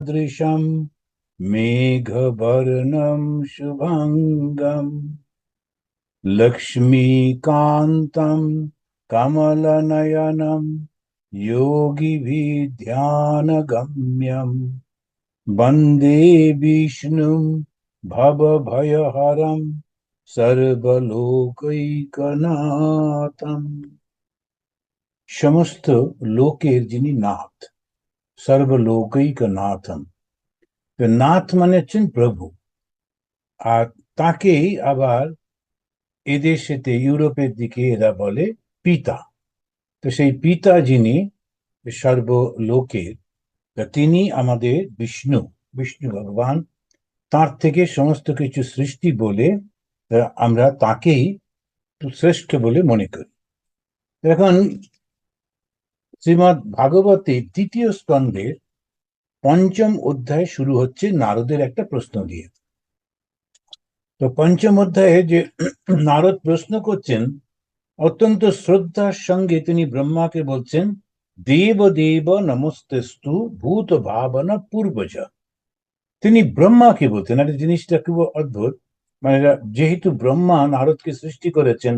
दृशं मेघवर्णं शुभांगं लक्ष्मीकान्तं कमलनयनं योगिभिर्ध्यानगम्यं वन्दे विष्णुं भवभयहरं सर्वलोकैकनाथम्। সমস্ত লোকের যিনি নাথ, সর্বলোকৈকনাথম। তো নাথ মানে হচ্ছেন প্রভু। আর তাকেই আবার এদেশেতে ইউরোপের দিকে এরা বলে পিতা। তো সেই পিতা যিনি সর্বলোকের, তিনি আমাদের বিষ্ণু, বিষ্ণু ভগবান। তার থেকে সমস্ত কিছু সৃষ্টি বলে আমরা তাকেই শ্রেষ্ঠ বলে মনে করি। এখন শ্রীমৎ ভাগবতের দ্বিতীয় স্কন্ধের পঞ্চম অধ্যায় শুরু হচ্ছে নারদের একটা প্রশ্ন দিয়ে। তো পঞ্চম অধ্যায়ে যে নারদ প্রশ্ন করছেন, অত্যন্ত শ্রদ্ধার সঙ্গে তিনি ব্রহ্মাকে বলছেন, দেব দেব নমস্তেস্তু ভূত ভাবনা পূর্বজ। তিনি ব্রহ্মাকে বলতেন। আর জিনিসটা খুব অদ্ভুত, মানে যেহেতু ব্রহ্মা নারদকে সৃষ্টি করেছেন,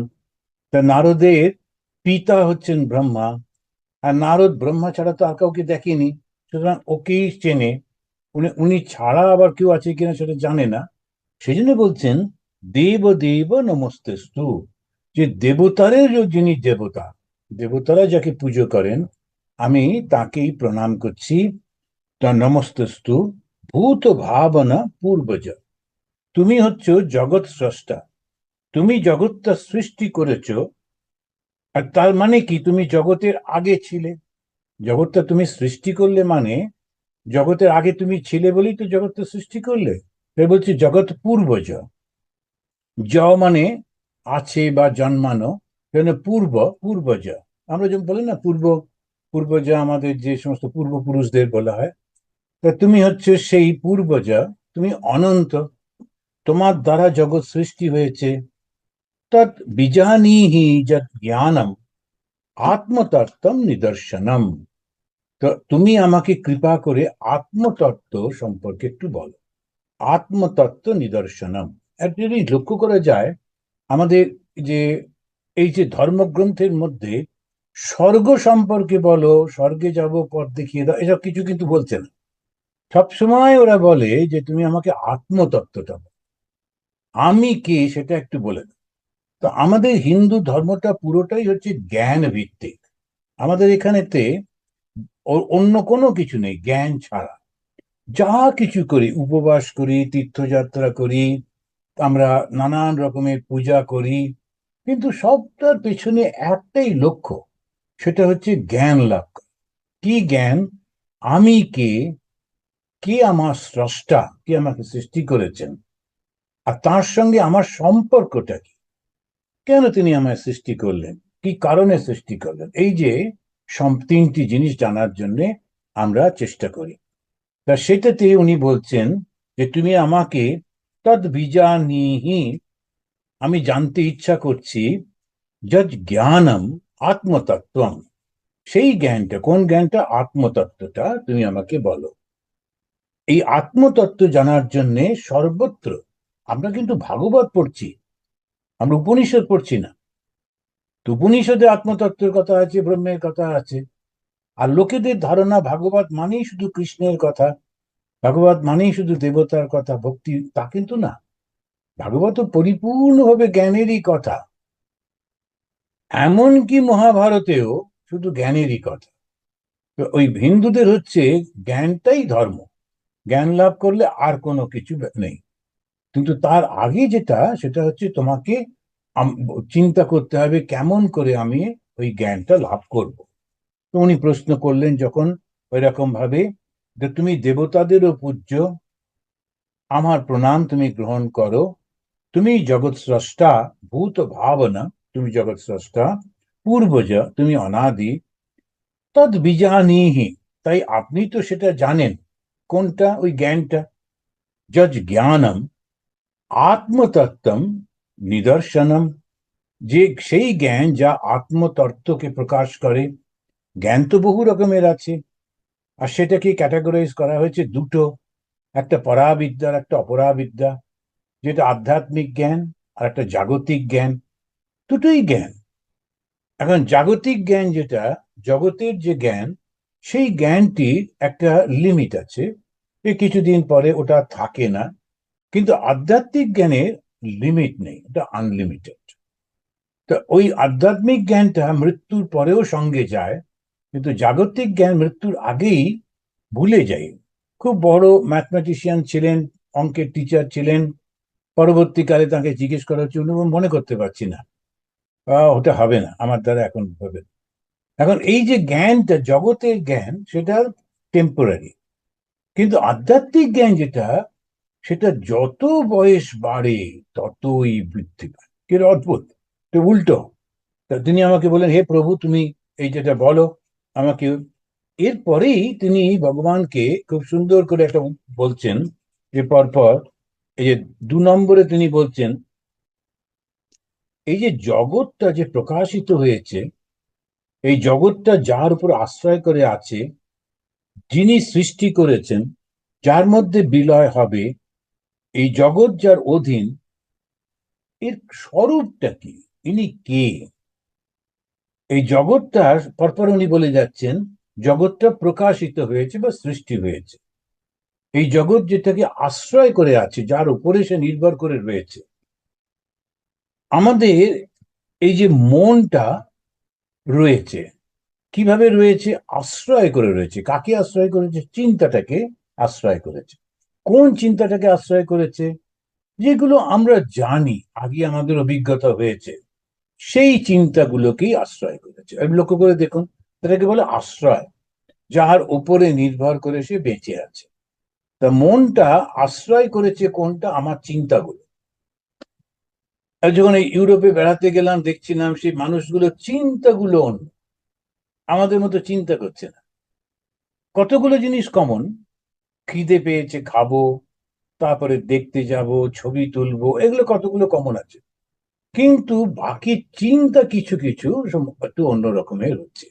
তা নারদের পিতা হচ্ছেন ব্রহ্মা। আর নারদ ব্রহ্মা ছাড়া তো আর কাউকে দেখেনি, সুতরাং ওকেই চেনে। উনি ছাড়া আবার কেউ আছে কিনা সেটা জানে না। সেই জন্য বলছেন দেব দেব নমস্তেস্তু, যে দেবতারের যিনি দেবতা, দেবতারা যাকে পুজো করেন, আমি তাকেই প্রণাম করছি। তা নমস্তেস্তু ভূত ভাবনা পূর্বজ। তুমি হচ্ছ জগৎ স্রষ্টা, তুমি জগৎটা সৃষ্টি করেছ। আর তার মানে কি, তুমি জগতের আগে ছিলে। জগৎটা তুমি সৃষ্টি করলে মানে জগতের আগে তুমি ছিলে বলেই তো জগৎটা সৃষ্টি করলে। তাই বলছি জগৎ পূর্বজ। জ মানে আছে বা জন্মানো, কেন পূর্ব, পূর্বজ। আমরা যেমন বলি না পূর্ব, পূর্বজ আমাদের যে সমস্ত পূর্বপুরুষদের বলা হয়। তা তুমি হচ্ছে সেই পূর্বজা, তুমি অনন্ত, তোমার দ্বারা জগৎ সৃষ্টি হয়েছে। তৎ বিজানীহি যৎ জ্ঞানম আত্মতত্ত্বম নিদর্শনম। তো তুমি আমাকে কৃপা করে আত্মতত্ত্ব সম্পর্কে একটু বলো। আত্মতত্ত্ব নিদর্শনম। যদি লক্ষ্য করা যায়, আমাদের যে এই যে ধর্মগ্রন্থের মধ্যে স্বর্গ সম্পর্কে বলো, স্বর্গে যাব, পথ দেখিয়ে দাও, এসব কিছু কিন্তু বলছে না। সবসময় ওরা বলে যে তুমি আমাকে আত্মতত্ত্বটা বলো, আমি কে সেটা একটু বলে দাও। তো আমাদের হিন্দু ধর্মটা পুরোটাই হচ্ছে জ্ঞান ভিত্তিক। আমাদের এখানেতে অন্য কোনো কিছু নেই জ্ঞান ছাড়া। যা কিছু করি, উপবাস করি, তীর্থযাত্রা করি, আমরা নানান রকমের পূজা করি, কিন্তু সবটার পেছনে একটাই লক্ষ্য, সেটা হচ্ছে জ্ঞান লাভ করা। কি জ্ঞান? আমি কে, কে আমার স্রষ্টা, কে আমাকে সৃষ্টি করেছেন, আর তার সঙ্গে আমার সম্পর্কটা কি, কেন তিনি আমায় সৃষ্টি করলেন, কি কারণে সৃষ্টি করলেন। এই যে তিনটি জিনিস জানার জন্য আমরা চেষ্টা করি। তা সেটাতে উনি বলছেন যে তুমি আমাকে তদ বিজানিহি, আমি জানতে ইচ্ছা করছি, যৎ জ্ঞানম আত্মতত্ত্বম, সেই জ্ঞানটা, কোন জ্ঞানটা? আত্মতত্ত্বটা তুমি আমাকে বলো। এই আত্মতত্ত্ব জানার জন্য সর্বত্র, আমরা কিন্তু ভাগবত পড়ছি, আমরা উপনিষদ পড়ছি না। তো উপনিষদে আত্মতত্ত্বের কথা আছে, ব্রহ্মের কথা আছে। আর লোকেদের ধারণা ভাগবত মানেই শুধু কৃষ্ণের কথা, ভাগবত মানেই শুধু দেবতার কথা, ভক্তি, তা কিন্তু না। ভাগবত পরিপূর্ণভাবে জ্ঞানেরই কথা। এমনকি মহাভারতেও শুধু জ্ঞানেরই কথা। তো ওই হিন্দুদের হচ্ছে জ্ঞানটাই ধর্ম, জ্ঞান লাভ করলে আর কোনো কিছু নেই। কিন্তু তার আগে যেটা, সেটা হচ্ছে তোমাকে চিন্তা করতে হবে কেমন করে আমি ওই জ্ঞানটা লাভ করব। তো উনি প্রশ্ন করলেন যখন ওই রকম ভাবে, যে তুমি দেবতাদেরও পূজ্য, আমার প্রণাম তুমি গ্রহণ করো, তুমি জগৎ স্রষ্টা, ভূত ভাবনা, তুমি জগৎ স্রষ্টা, পূর্বজ, তুমি অনাদি, তদ বিজানিহি, তাই আপনি তো সেটা জানেন। কোনটা? ওই জ্ঞানটা। যজ জ্ঞানম আত্মতত্ত্বম নিদর্শনম, যে সেই জ্ঞান যা আত্মতত্ত্বকে প্রকাশ করে। জ্ঞান তো বহু রকমের আছে। আর সেটাকে ক্যাটাগরাইজ করা হয়েছে দুটো, একটা পরাবিদ্যা আর একটা অপরাবিদ্যা, যেটা আধ্যাত্মিক জ্ঞান আর একটা জাগতিক জ্ঞান। দুটোই জ্ঞান। এখন জাগতিক জ্ঞান যেটা, জগতের যে জ্ঞান, সেই জ্ঞানটির একটা লিমিট আছে, যে কিছুদিন পরে ওটা থাকে না। কিন্তু আধ্যাত্মিক জ্ঞানের লিমিট নেই, ওটা আনলিমিটেড। তো ওই আধ্যাত্মিক জ্ঞানটা মৃত্যুর পরেও সঙ্গে যায়, কিন্তু জাগতিক জ্ঞান মৃত্যুর আগেই ভুলে যায়। খুব বড় ম্যাথমেটিশিয়ান ছিলেন, অঙ্কের টিচার ছিলেন, পরবর্তীকালে তাকে জিজ্ঞেস করা হচ্ছে, উনি মনে করতে পারছি না, ওটা হবে না আমার দ্বারা এখন হবে না। এখন এই যে জ্ঞানটা, জগতের জ্ঞান, সেটা টেম্পোরারি। কিন্তু আধ্যাত্মিক জ্ঞান যেটা, সেটা যত বয়স বাড়ে ততই বৃদ্ধি পায়। কি অদ্ভুত! তো উল্টো। তা তিনি আমাকে বললেন, হে প্রভু, তুমি এই যেটা বলো আমাকে। এরপরেই তিনি ভগবানকে খুব সুন্দর করে একটা বলছেন, যে পরপর এই যে 2 নম্বরে তিনি বলছেন, এই যে জগৎটা যে প্রকাশিত হয়েছে, এই জগৎটা যার উপর আশ্রয় করে আছে, যিনি সৃষ্টি করেছেন, যার মধ্যে বিলয় হবে, এই জগৎ যার অধীন, এর স্বরূপটা কি? ইনি কে? এই জগৎটার পরপর উনি বলে যাচ্ছেন, জগৎটা প্রকাশিত হয়েছে বা সৃষ্টি হয়েছে। এই জগৎ যেটাকে আশ্রয় করে আছে, যার উপরে সে নির্ভর করে রয়েছে। আমাদের এই যে মনটা রয়েছে, কিভাবে রয়েছে? আশ্রয় করে রয়েছে। কাকে আশ্রয় করেছে? চিন্তাটাকে আশ্রয় করেছে। কোন চিন্তাটাকে আশ্রয় করেছে? যেগুলো আমরা জানি, আগে আমাদের অভিজ্ঞতা হয়েছে, সেই চিন্তাগুলোকেই আশ্রয় করেছে। লক্ষ্য করে দেখুন, এটাকে বলে আশ্রয়, যার উপরে নির্ভর করে সে বেঁচে আছে। তা মনটা আশ্রয় করেছে কোনটা? আমার চিন্তাগুলো। আর যখন এই ইউরোপে বেড়াতে গেলাম, দেখছিলাম সেই মানুষগুলো চিন্তাগুলো অন্য, আমাদের মতো চিন্তা করছে না। কতগুলো জিনিস কমন, খিদে পেয়েছে খাবো, তারপরে দেখতে যাব, ছবি তুলবো, এগুলো কতগুলো কমন আছে। কিন্তু বাকি চিন্তা কিছু কিছু একটু অন্য রকমের হচ্ছে।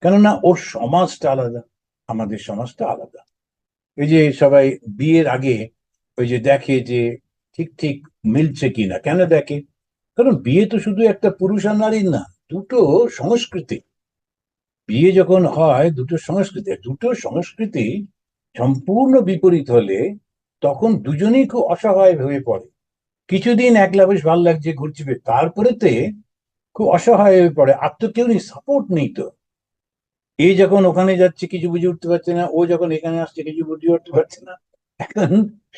কেননা ওর সমাজটা আলাদা, আমাদের সমাজটা আলাদা। এই যে সবাই বিয়ের আগে ওই যে দেখে যে ঠিক ঠিক মিলছে কিনা, কেন দেখে? কারণ বিয়ে তো শুধু একটা পুরুষ আর নারীর না, দুটো সংস্কৃতি। বিয়ে যখন হয় দুটো সংস্কৃতি, দুটো সংস্কৃতি সম্পূর্ণ বিপরীত হলে তখন দুজনেই খুব অসহায় হয়ে পড়ে। কিছুদিন একলা বেশ ভালো লাগছে, ঘুরছে, তারপরেতে খুব অসহায় হয়ে পড়ে। আর তো কেউ নেই, সাপোর্ট নেই তো। এ যখন ওখানে যাচ্ছে কিছু বুঝে উঠতে পারছে না, ও যখন এখানে আসছে কিছু বুঝে উঠতে পারছে না। এখন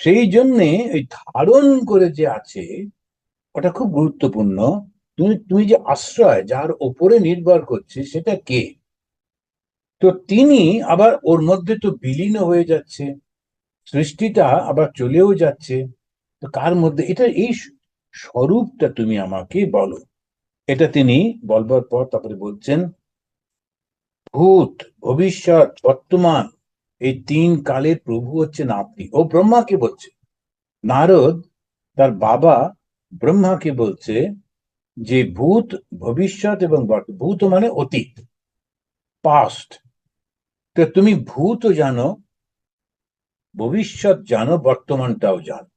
সেই জন্যে ওই ধারণ করে যে আছে, ওটা খুব গুরুত্বপূর্ণ। তুমি তুমি যে আশ্রয়, যার ওপরে নির্ভর করছে, সেটা কে? তো তিনি আবার ওর মধ্যে তো বিলীন হয়ে যাচ্ছে, সৃষ্টিটা আবার চলেও যাচ্ছে। তো কার মধ্যে এটা, এই স্বরূপটা তুমি আমাকে বলো। এটা তিনি বলবার পর তারপরে বলছেন, ভূত, ভবিষ্যৎ, বর্তমান, এই 3 কালের প্রভু হচ্ছেন আপনি। ও ব্রহ্মাকে বলছে। নারদ তার বাবা ব্রহ্মাকে বলছে যে ভূত, ভবিষ্যৎ এবং ভূত মানে অতীত, পাস্ট। তো তুমি ভূতও জানো, ভবিষ্যৎ জানো, বর্তমানটাও জানো।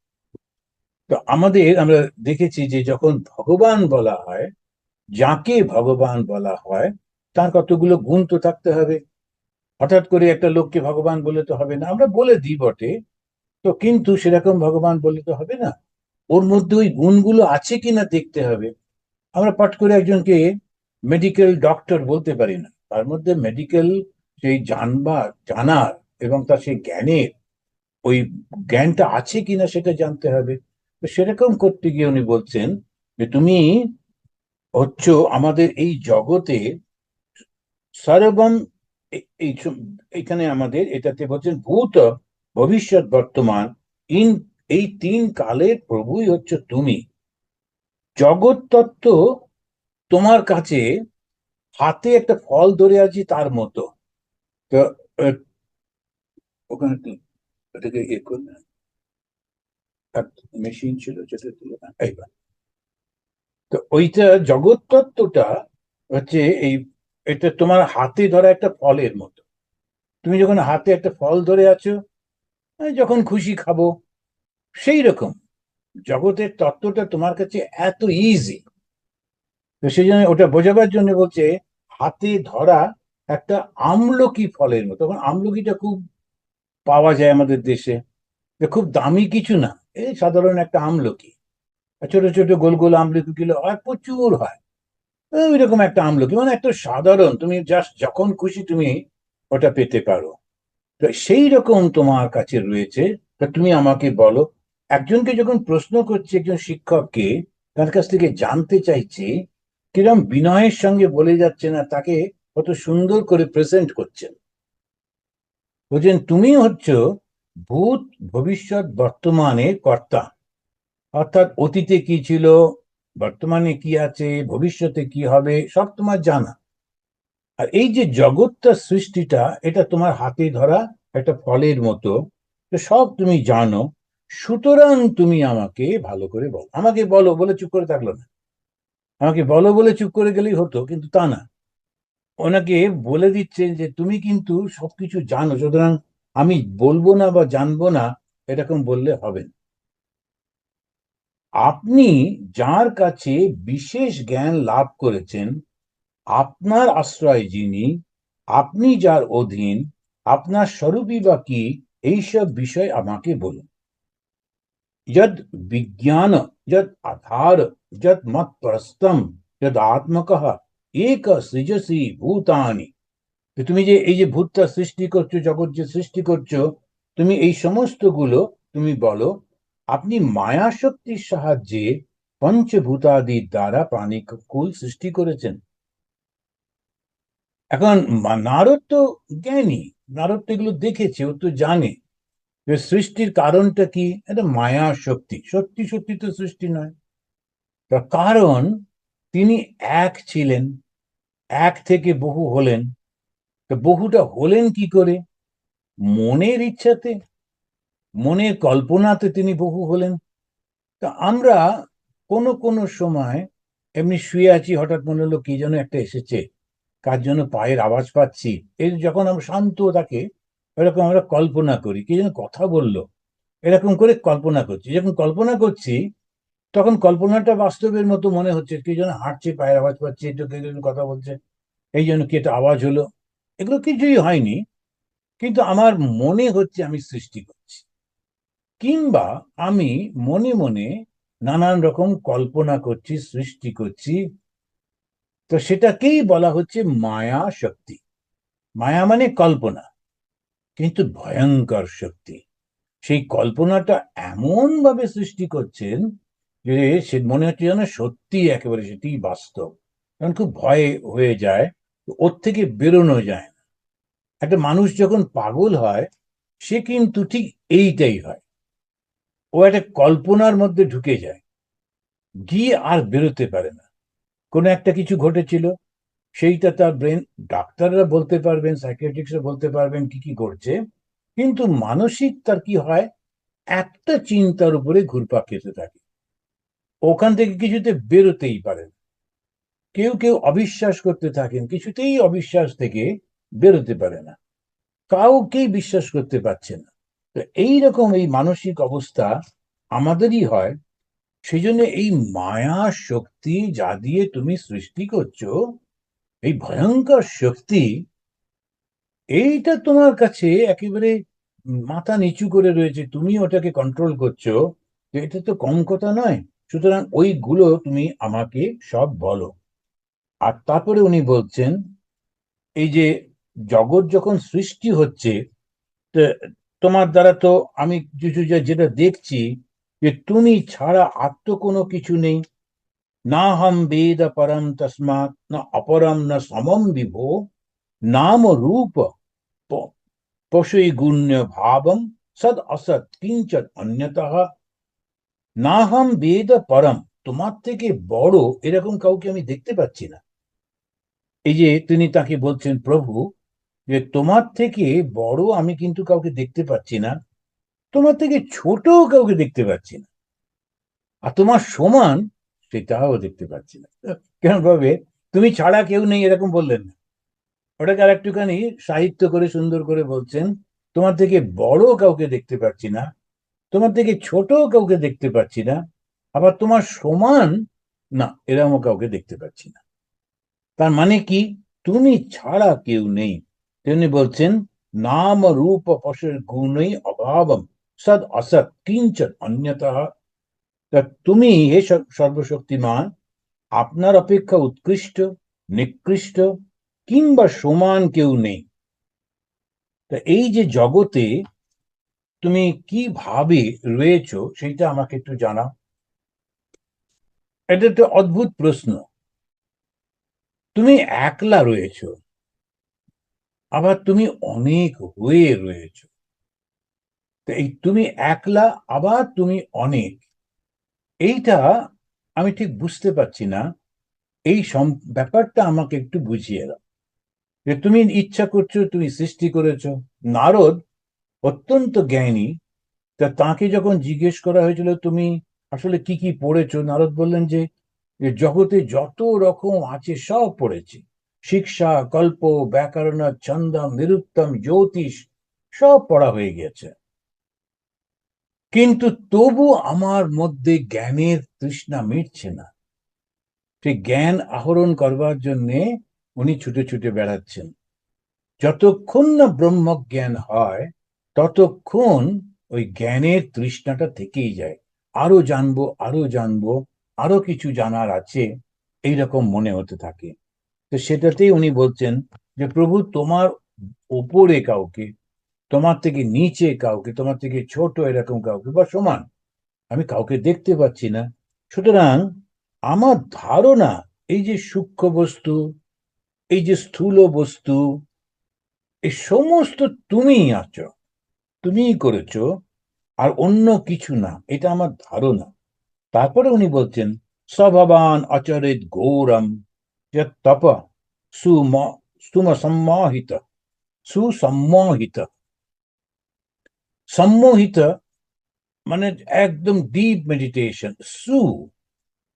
তো আমরা দেখেছি যে যখন ভগবান বলা হয়, যাকে ভগবান বলা হয়, তার কতগুলো গুণ তো থাকতে হবে। হঠাৎ করে একটা লোককে ভগবান বলে তো হবে না, আমরা বলে দিই বটে, তো কিন্তু সেরকম ভগবান বলে তো হবে না। ওর মধ্যে ওই গুণগুলো আছে কিনা দেখতে হবে। আমরা পাঠ করে একজনকে মেডিকেল ডক্টর বলতে পারি না, তার মধ্যে মেডিকেল সেই জানার এবং তার সেই জ্ঞানের, ওই জ্ঞানটা আছে কিনা সেটা জানতে হবে। তো সেরকম করতে গিয়ে উনি বলছেন যে তুমি হচ্ছ আমাদের এই জগতে সর্বম। এইখানে আমাদের এটাতে বলছেন ভূত, ভবিষ্যৎ, বর্তমান, ইন, এই 3 কালের প্রভুই হচ্ছে তুমি। জগৎ তত্ত্ব তোমার কাছে হাতে একটা ফল ধরে আছি তার মতো। তো ওখানে এটাকে ইয়ে করলে, মেশিন ছিল যেটা তুলে এইবার। তো ওইটা জগৎ তত্ত্বটা হচ্ছে এই, এটা তোমার হাতে ধরা একটা ফলের মতো। তুমি যখন হাতে একটা ফল ধরে আছো, যখন খুশি খাবো, সেই রকম জগতের তত্ত্বটা তোমার কাছে এত ইজি। তো সেই জন্য ওটা বোঝাবার জন্য বলছে হাতে ধরা একটা আমলকি ফলের মতো। তখন আমলকিটা খুব পাওয়া যায় আমাদের দেশে, খুব দামি কিছু না, এই সাধারণ একটা আমলকি, ছোট ছোট গোল গোল আমলকি গুলো হয়, প্রচুর হয়। ওই রকম একটা আমলকি, মানে একটা সাধারণ, তুমি জাস্ট যখন খুশি তুমি ওটা পেতে পারো। তো সেই রকম তোমার কাছে রয়েছে। তা তুমি আমাকে বলো, একজনকে যখন প্রশ্ন করছে, একজন শিক্ষককে তার কাছ থেকে জানতে চাইছে, কিরম বিনয়ের সঙ্গে বলে যাচ্ছে না, তাকে কত সুন্দর করে প্রেজেন্ট করছেন। বলছেন তুমি হচ্ছ ভূত, ভবিষ্যৎ, বর্তমানের কর্তা। অর্থাৎ অতীতে কি ছিল, বর্তমানে কি আছে, ভবিষ্যতে কি হবে, সব তোমার জানা। আর এই যে জগৎটা, সৃষ্টিটা, এটা তোমার হাতে ধরা একটা ফলের মতো, তো সব তুমি জানো। সুতরাং তুমি আমাকে ভালো করে বলো, আমাকে বলো বলে চুপ করে থাকলো না। আমাকে বলো বলে চুপ করে গেলেই হতো, কিন্তু তা না। ওনাকে বলে দিচ্ছেন যে তুমি কিন্তু সবকিছু জানো, সুতরাং আমি বলবো না বা জানবো না এরকম বললে হবে না। আপনি যার কাছে বিশেষ জ্ঞান লাভ করেছেন, আপনার আশ্রয় যিনি, আপনি যার অধীন, আপনার স্বরূপই বা কি, এইসব বিষয় আমাকে বলুন। যদ বিজ্ঞান, যদ আধার, যদ মত প্রস্তম, যদ আত্মকঃ এক সৃজসি ভূতানি। তো তুমি যে এই যে ভূতটা সৃষ্টি করছো, জগৎ যে সৃষ্টি করছো, তুমি এই সমস্ত গুলো তুমি বলো। আপনি মায়া শক্তির সাহায্যে পঞ্চভূতাদির দ্বারা প্রাণীকুল সৃষ্টি করেছেন। এখন নারদ তো জ্ঞানী, নারদ তো এগুলো দেখেছে, ও তো জানে যে সৃষ্টির কারণটা কি। এটা মায়া শক্তি, সত্যি সত্যি তো সৃষ্টি নয়। তার কারণ তিনি এক ছিলেন, এক থেকে বহু হলেন। তো বহুটা হলেন কি করে? মনের ইচ্ছাতে, মনের কল্পনাতে তিনি বহু হলেন। তা আমরা কোনো কোনো সময় এমনি শুয়ে আছি, হঠাৎ মনে হলো কি যেন একটা এসেছে, কার জন্য পায়ের আওয়াজ পাচ্ছি, এই যখন আমরা শান্ত থাকে, এরকম আমরা কল্পনা করি কি যেন কথা বললো, এরকম করে কল্পনা করছি। যখন কল্পনা করছি, তখন কল্পনাটা বাস্তবের মতো মনে হচ্ছে, কি যেন হাঁটছে, পায়ের আওয়াজ পাচ্ছি, একটু কে যেন কথা বলছে, এই জন্য কি একটা আওয়াজ হলো। এগুলো কিছুই হয়নি, কিন্তু আমার মনে হচ্ছে আমি সৃষ্টি করছি, কিংবা আমি মনে মনে নানান রকম কল্পনা করছি, সৃষ্টি করছি। তো সেটাকেই বলা হচ্ছে মায়া শক্তি। মায়া মানে কল্পনা, কিন্তু ভয়ঙ্কর শক্তি। সেই কল্পনাটা এমন ভাবে সৃষ্টি করছেন যে সে মনে হচ্ছে যেন সত্যি, একেবারে সেটি বাস্তব। কারণ খুব ভয় হয়ে যায়, ওর থেকে বেরোনো যায় না। একটা মানুষ যখন পাগল হয়, সে কিন্তু ঠিক এইটাই হয়, ও একটা কল্পনার মধ্যে ঢুকে যায়, গিয়ে আর বেরোতে পারে না। কোনো একটা কিছু ঘটেছিল, সেইটা তার ব্রেন, ডাক্তাররা বলতে পারবেন, সাইকিয়াট্রিস্টরা বলতে পারবেন কি কি ঘটছে, কিন্তু মানসিক তার কি হয়, একটা চিন্তার উপরে ঘুরপাক খেতে থাকে, ওখান থেকে কিছুতে বেরোতেই পারে না। কেউ কেউ অবিশ্বাস করতে থাকেন, কিছুতেই অবিশ্বাস থেকে বেরোতে পারে না, কাউকেই বিশ্বাস করতে পারছে না। তো এইরকম এই মানসিক অবস্থা আমাদেরই হয়। সেই জন্য এই মায়া শক্তি যা দিয়ে তুমি সৃষ্টি করছো, এই ভয়ঙ্কর শক্তি, এইটা তোমার কাছে একেবারে মাথা নিচু করে রয়েছে, তুমি ওটাকে কন্ট্রোল করছো। তো এটা তো কম কথা নয়। সুতরাং ওইগুলো তুমি আমাকে সব বলো। আর তারপরে উনি বলছেন, এই যে জগৎ যখন সৃষ্টি হচ্ছে, তো তোমার দ্বারা তো আমি কিছু যেটা দেখছি, যে তুমি ছাড়া আর তো কোনো কিছু নেই। না হম বেদ পরম তস্মাৎ না অপরম না সমম বিভো, নাম রূপ পশুই গুণ্য ভাবম সদ অসৎ কিঞ্চন অন্যতঃ। না হম বেদ পরম, তোমার থেকে বড় এরকম কাউকে আমি দেখতে পাচ্ছি না। এই যে তিনি তাকে বলছেন, প্রভু, যে তোমার থেকে বড় আমি কিন্তু কাউকে দেখতে পাচ্ছি না, তোমার থেকে ছোট কাউকে দেখতে পাচ্ছি না, আর তোমার সমান সেটাও দেখতে পাচ্ছি না। কেমন ভাবে তুমি ছাড়া কেউ নেই এরকম বললেন না, ওটাকে আর একটুখানি সাহিত্য করে সুন্দর করে বলছেন, তোমার থেকে বড় কাউকে দেখতে পাচ্ছি না, তোমার থেকে ছোট কাউকে দেখতে পাচ্ছি না, আবার তোমার সমান না এরকমও কাউকে দেখতে পাচ্ছি না। তার মানে কি? তুমি ছাড়া কেউ নেই। তিনি বলছেন, নাম রূপ পশের গুণই অভাবম সদ অসৎ কিঞ্চন অন্যতঃ। তা তুমি হে সর্বশক্তিমান, আপনার অপেক্ষা উৎকৃষ্ট, নিকৃষ্ট কিংবা সমান কেউ নেই। তা এই যে জগতে তুমি কিভাবে রয়েছো সেইটা আমাকে একটু জানাও। এটা একটা অদ্ভুত প্রশ্ন। তুমি একলা রয়েছো, আবার তুমি অনেক হয়ে রয়েছো। তো এই তুমি একলা আবার তুমি অনেক, এইটা আমি ঠিক বুঝতে পারছি না। এই ব্যাপারটা আমাকে একটু বুঝিয়ে দাও। যে তুমি ইচ্ছা করছো, তুমি সৃষ্টি করেছো। নারদ অত্যন্ত জ্ঞানী, তা তাকে যখন জিজ্ঞেস করা হয়েছিল তুমি আসলে কি কি পড়েছো, নারদ বললেন যে যে জগতে যত রকম আছে সব পড়েছি। শিক্ষা, কল্প, ব্যাকরণ, ছন্দম, নিরুক্তম, জ্যোতিষ সব পড়া হয়ে গেছে। কিন্তু তবু আমার মধ্যে জ্ঞানের তৃষ্ণা মিটছে না। সেই জ্ঞান আহরণ করবার জন্যে উনি ছুটে ছুটে বেড়াচ্ছেন। যতক্ষণ না ব্রহ্মজ্ঞান হয় ততক্ষণ ওই জ্ঞানের তৃষ্ণাটা থেকেই যায়। আরো জানবো, আরো জানবো, আরো কিছু জানার আছে, এইরকম মনে হতে থাকে। তো সেটাতেই উনি বলছেন যে প্রভু, তোমার ওপরে কাউকে, তোমার থেকে নিচে কাউকে, তোমার থেকে ছোট এরকম কাউকে বা সমান আমি কাউকে দেখতে পাচ্ছি না। সুতরাং আমার ধারণা, এই যে সূক্ষ্ম বস্তু, এই যে স্থূল বস্তু, এই সমস্ত তুমিই আছো, তুমিই করেছো, আর অন্য কিছু না, এটা আমার ধারণা। তারপরে উনি বলছেন, স্বভাবান আচরিত গৌরম তপ সুম সুম সম্মোহিত সুসম্মোহিত। সম্মোহিত মানে একদম ডিপ মেডিটেশন। সু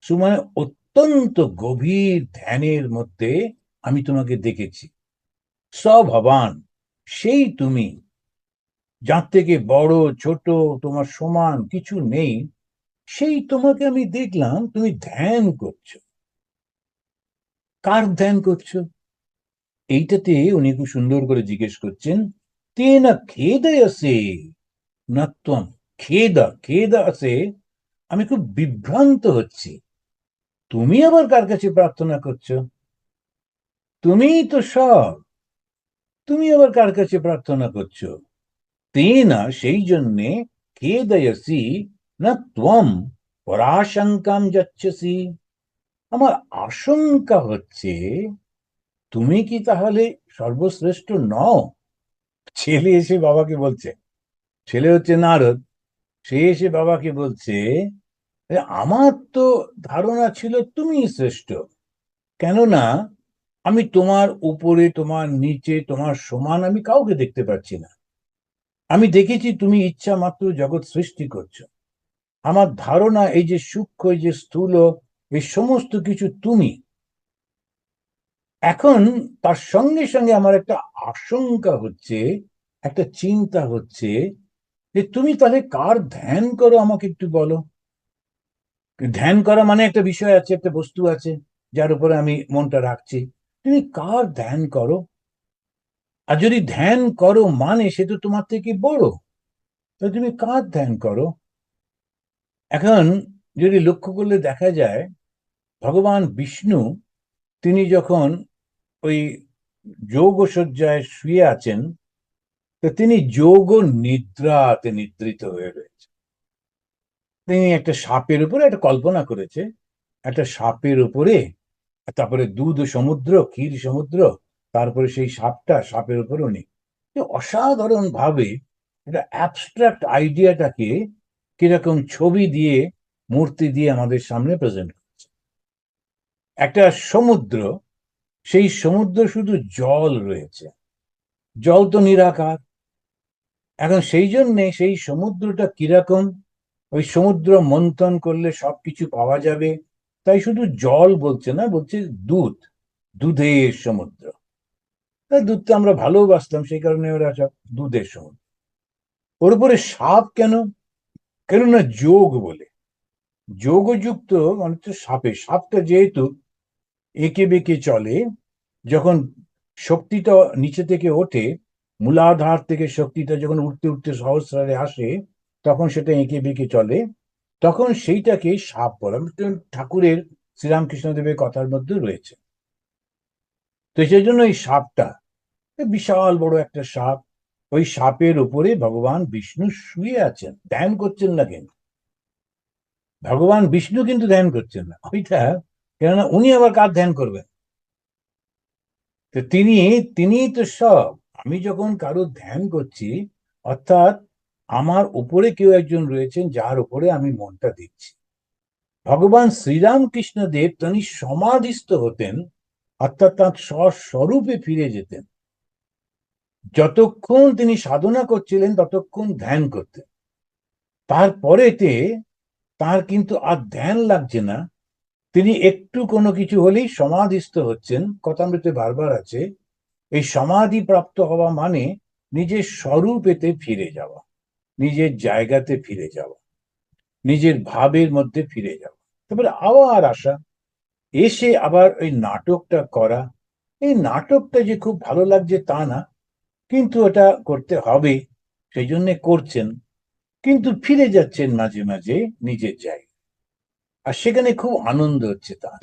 সু মানে অত্যন্ত গভীর ধ্যানের মধ্যে আমি তোমাকে দেখেছি। স্বভাবান, সেই তুমি, যার থেকে বড় ছোট তোমার সমান কিছু নেই, সেই তোমাকে আমি দেখলাম তুমি ধ্যান করছো। কার ধ্যান করছো? এইটাতে উনি খুব সুন্দর করে জিজ্ঞেস করছেন, তেনা খেদয়সে নত্বম। খেদ আছে, আমি খুব বিভ্রান্ত হচ্ছি। তুমি আবার কার কাছে প্রার্থনা করছো? তুমিই তো সব, তুমি আবার কার কাছে প্রার্থনা করছো? তেনা, সেই জন্যে, খেদয়সি না ত্বম পরাশঙ্কাম যাচ্ছসি। আমার আশঙ্কা হচ্ছে, তুমি কি তাহলে সর্বশ্রেষ্ঠ নও? ছেলে এসে বাবাকে বলছে, ছেলে হচ্ছে নারদ, সে এসে বাবাকে বলছে, আমার তো ধারণা ছিল তুমি শ্রেষ্ঠ। কেননা আমি তোমার উপরে, তোমার নিচে, তোমার সমান আমি কাউকে দেখতে পাচ্ছি না। আমি দেখেছি তুমি ইচ্ছা মাত্র জগৎ সৃষ্টি করছো। আমার ধারণা এই যে সূক্ষ্ম, এই যে স্থূল, এই সমস্ত কিছু তুমি। এখন তার সঙ্গে সঙ্গে আমার একটা আশঙ্কা হচ্ছে, একটা চিন্তা হচ্ছে, যে তুমি তাহলে কার ধ্যান করো আমাকে একটু বলো। ধ্যান করা মানে একটা বিষয় আছে, একটা বস্তু আছে যার উপরে আমি মনটা রাখছি। তুমি কার ধ্যান করো? আর যদি ধ্যান করো মানে সে তো তোমার থেকে বড়, তো তুমি কার ধ্যান করো? এখন যদি লক্ষ্য করলে দেখা যায়, ভগবান বিষ্ণু তিনি যখন ওই যোগশয্যায় শুয়ে আছেন, তো তিনি যোগ নিদ্রাতে নিদ্রিত হয়ে রয়েছে। তিনি একটা সাপের উপরে একটা কল্পনা করেছে, একটা সাপের উপরে, তারপরে দুধ সমুদ্র, ক্ষীর সমুদ্র, তারপরে সেই সাপটা, সাপের উপর উনি অসাধারণ ভাবে একটা অ্যাবস্ট্রাক্ট আইডিয়াটাকে কিরকম ছবি দিয়ে, মূর্তি দিয়ে আমাদের সামনে প্রেজেন্ট করছে। একটা সমুদ্র, সেই সমুদ্র শুধু জল রয়েছে, জল তো নিরাকার। এখন সেই জন্যে সেই সমুদ্রটা কিরকম, ওই সমুদ্র মন্থন করলে সবকিছু পাওয়া যাবে, তাই শুধু জল বলছে না, বলছে দুধ, দুধের সমুদ্র। দুধটা আমরা ভালোবাসতাম, সেই কারণে ওরা সব দুধের সময়। ওর উপরে সাপ কেন? কেননা যোগ বলে, যোগযুক্ত মানে তো সাপে, সাপটা যেহেতু এঁকে বেঁকে চলে, যখন শক্তিটা নিচে থেকে ওঠে, মূলাধার থেকে শক্তিটা যখন উঠতে উঠতে সহস্রারে আসে, তখন সেটা এঁকে বেঁকে চলে, তখন সেইটাকে সাপ বলা ঠাকুরের, শ্রীরামকৃষ্ণদেবের কথার মধ্যে রয়েছে। তো সেই জন্য এই সাপটা বিশাল বড় একটা সাপ, ওই সাপের উপরে ভগবান বিষ্ণু শুয়ে আছেন, ধ্যান করছেন না কিন্তু, ভগবান বিষ্ণু কিন্তু ধ্যান করছেন না ওইটা, কেননা উনি আবার কার ধ্যান করবেন? তো তিনি তো সব। আমি যখন কারো ধ্যান করছি, অর্থাৎ আমার উপরে কেউ একজন রয়েছেন যার উপরে আমি মনটা দিচ্ছি। ভগবান শ্রীরামকৃষ্ণ দেব তিনি সমাধিস্থ হতেন, অর্থাৎ তার স্বস্বরূপে ফিরে যেতেন। যতক্ষণ তিনি সাধনা করছিলেন ততক্ষণ ধ্যান করতেন, তারপরেতে তার কিন্তু আর ধ্যান লাগছে না, তিনি একটু কোনো কিছু হলেই সমাধিস্থ হচ্ছেন। কথামৃতে বারবার আছে, এই সমাধি প্রাপ্ত হওয়া মানে নিজের স্বরূপেতে ফিরে যাওয়া, নিজের জায়গাতে ফিরে যাওয়া, নিজের ভাবের মধ্যে ফিরে যাওয়া। তারপরে আবার আসা, এসে আবার ওই নাটকটা করা। এই নাটকটা যে খুব ভালো লাগছে তা না, কিন্তু ওটা করতে হবে, সেই জন্য করছেন। কিন্তু ফিরে যাচ্ছেন মাঝে মাঝে নিজের জায়গায়, আর সেখানে খুব আনন্দ হচ্ছে তার।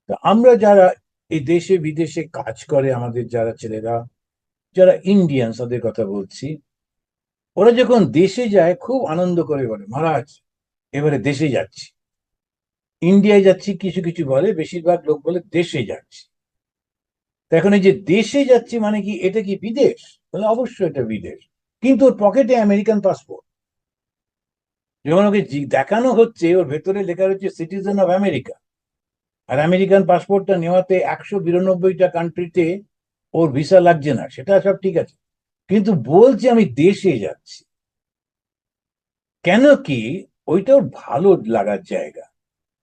তো আমরা যারা এই দেশে বিদেশে কাজ করে, আমাদের যারা ছেলেরা, যারা ইন্ডিয়ান, তাদের কথা বলছি, ওরা যখন দেশে যায় খুব আনন্দ করে বলে, মহারাজ এবারে দেশে যাচ্ছি, ইন্ডিয়ায় যাচ্ছি কিছু কিছু বলে, বেশিরভাগ লোক বলে দেশে যাচ্ছি। তো এখন এই যে দেশে যাচ্ছি মানে কি, এটা কি বিদেশ? বলে অবশ্যই এটা বিদেশ, কিন্তু ওর পকেটে আমেরিকান পাসপোর্ট। যখন ওকে দেখানো হচ্ছে, ওর ভেতরে লেখা রয়েছে সিটিজেন অফ আমেরিকা, আর আমেরিকান পাসপোর্টটা নেওয়াতে 192টা কান্ট্রিতে ওর ভিসা লাগছে না, সেটা সব ঠিক আছে, কিন্তু বলছে আমি দেশে যাচ্ছি। কেন কি? ওইটা ওর ভালো লাগার জায়গা,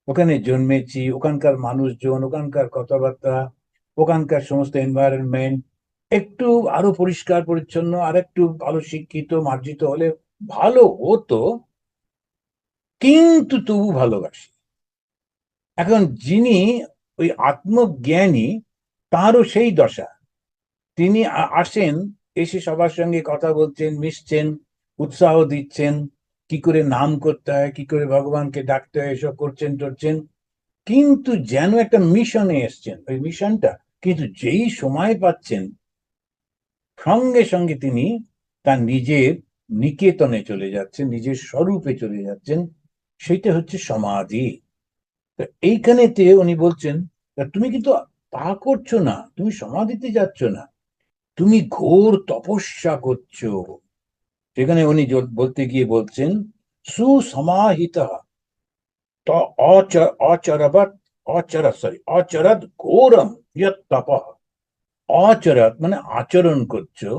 ওখানে জন্মেছি, ওখানকার মানুষজন, ওখানকার কথাবার্তা, ওখানকার সমস্ত এনভায়রনমেন্ট একটু আরো পরিষ্কার পরিচ্ছন্ন, আর একটু ভালো শিক্ষিত মার্জিত হলে ভালো হতো, কিন্তু তবু ভালোবাসি। এখন যিনি ওই আত্মজ্ঞানী, তারও সেই দশা। তিনি আসেন, এসে সবার সঙ্গে কথা বলছেন, মিশছেন, উৎসাহ দিচ্ছেন, কি করে নাম করতে হয়, কি করে ভগবানকে ডাকতে হয়, এসব করছেন টরছেন, কিন্তু যেন একটা মিশনে এসছেন, ওই মিশনটা। কিন্তু যেই সময় পাচ্ছেন, সঙ্গে সঙ্গে তিনি তার নিজের নিকেতনে চলে যাচ্ছেন, নিজের স্বরূপে চলে যাচ্ছেন, সেটা হচ্ছে সমাধি। তো এইখানেতে উনি বলছেন, তুমি কিন্তু তা করছো না, তুমি সমাধিতে যাচ্ছ না, তুমি ঘোর তপস্যা করছো। সেখানে উনি বলতে গিয়ে বলছেন, সুসমাহিত অচরবৎ, অচরদ ঘোরম ইয়ৎ তপঃ। অচরত মানে আচরণ করছো,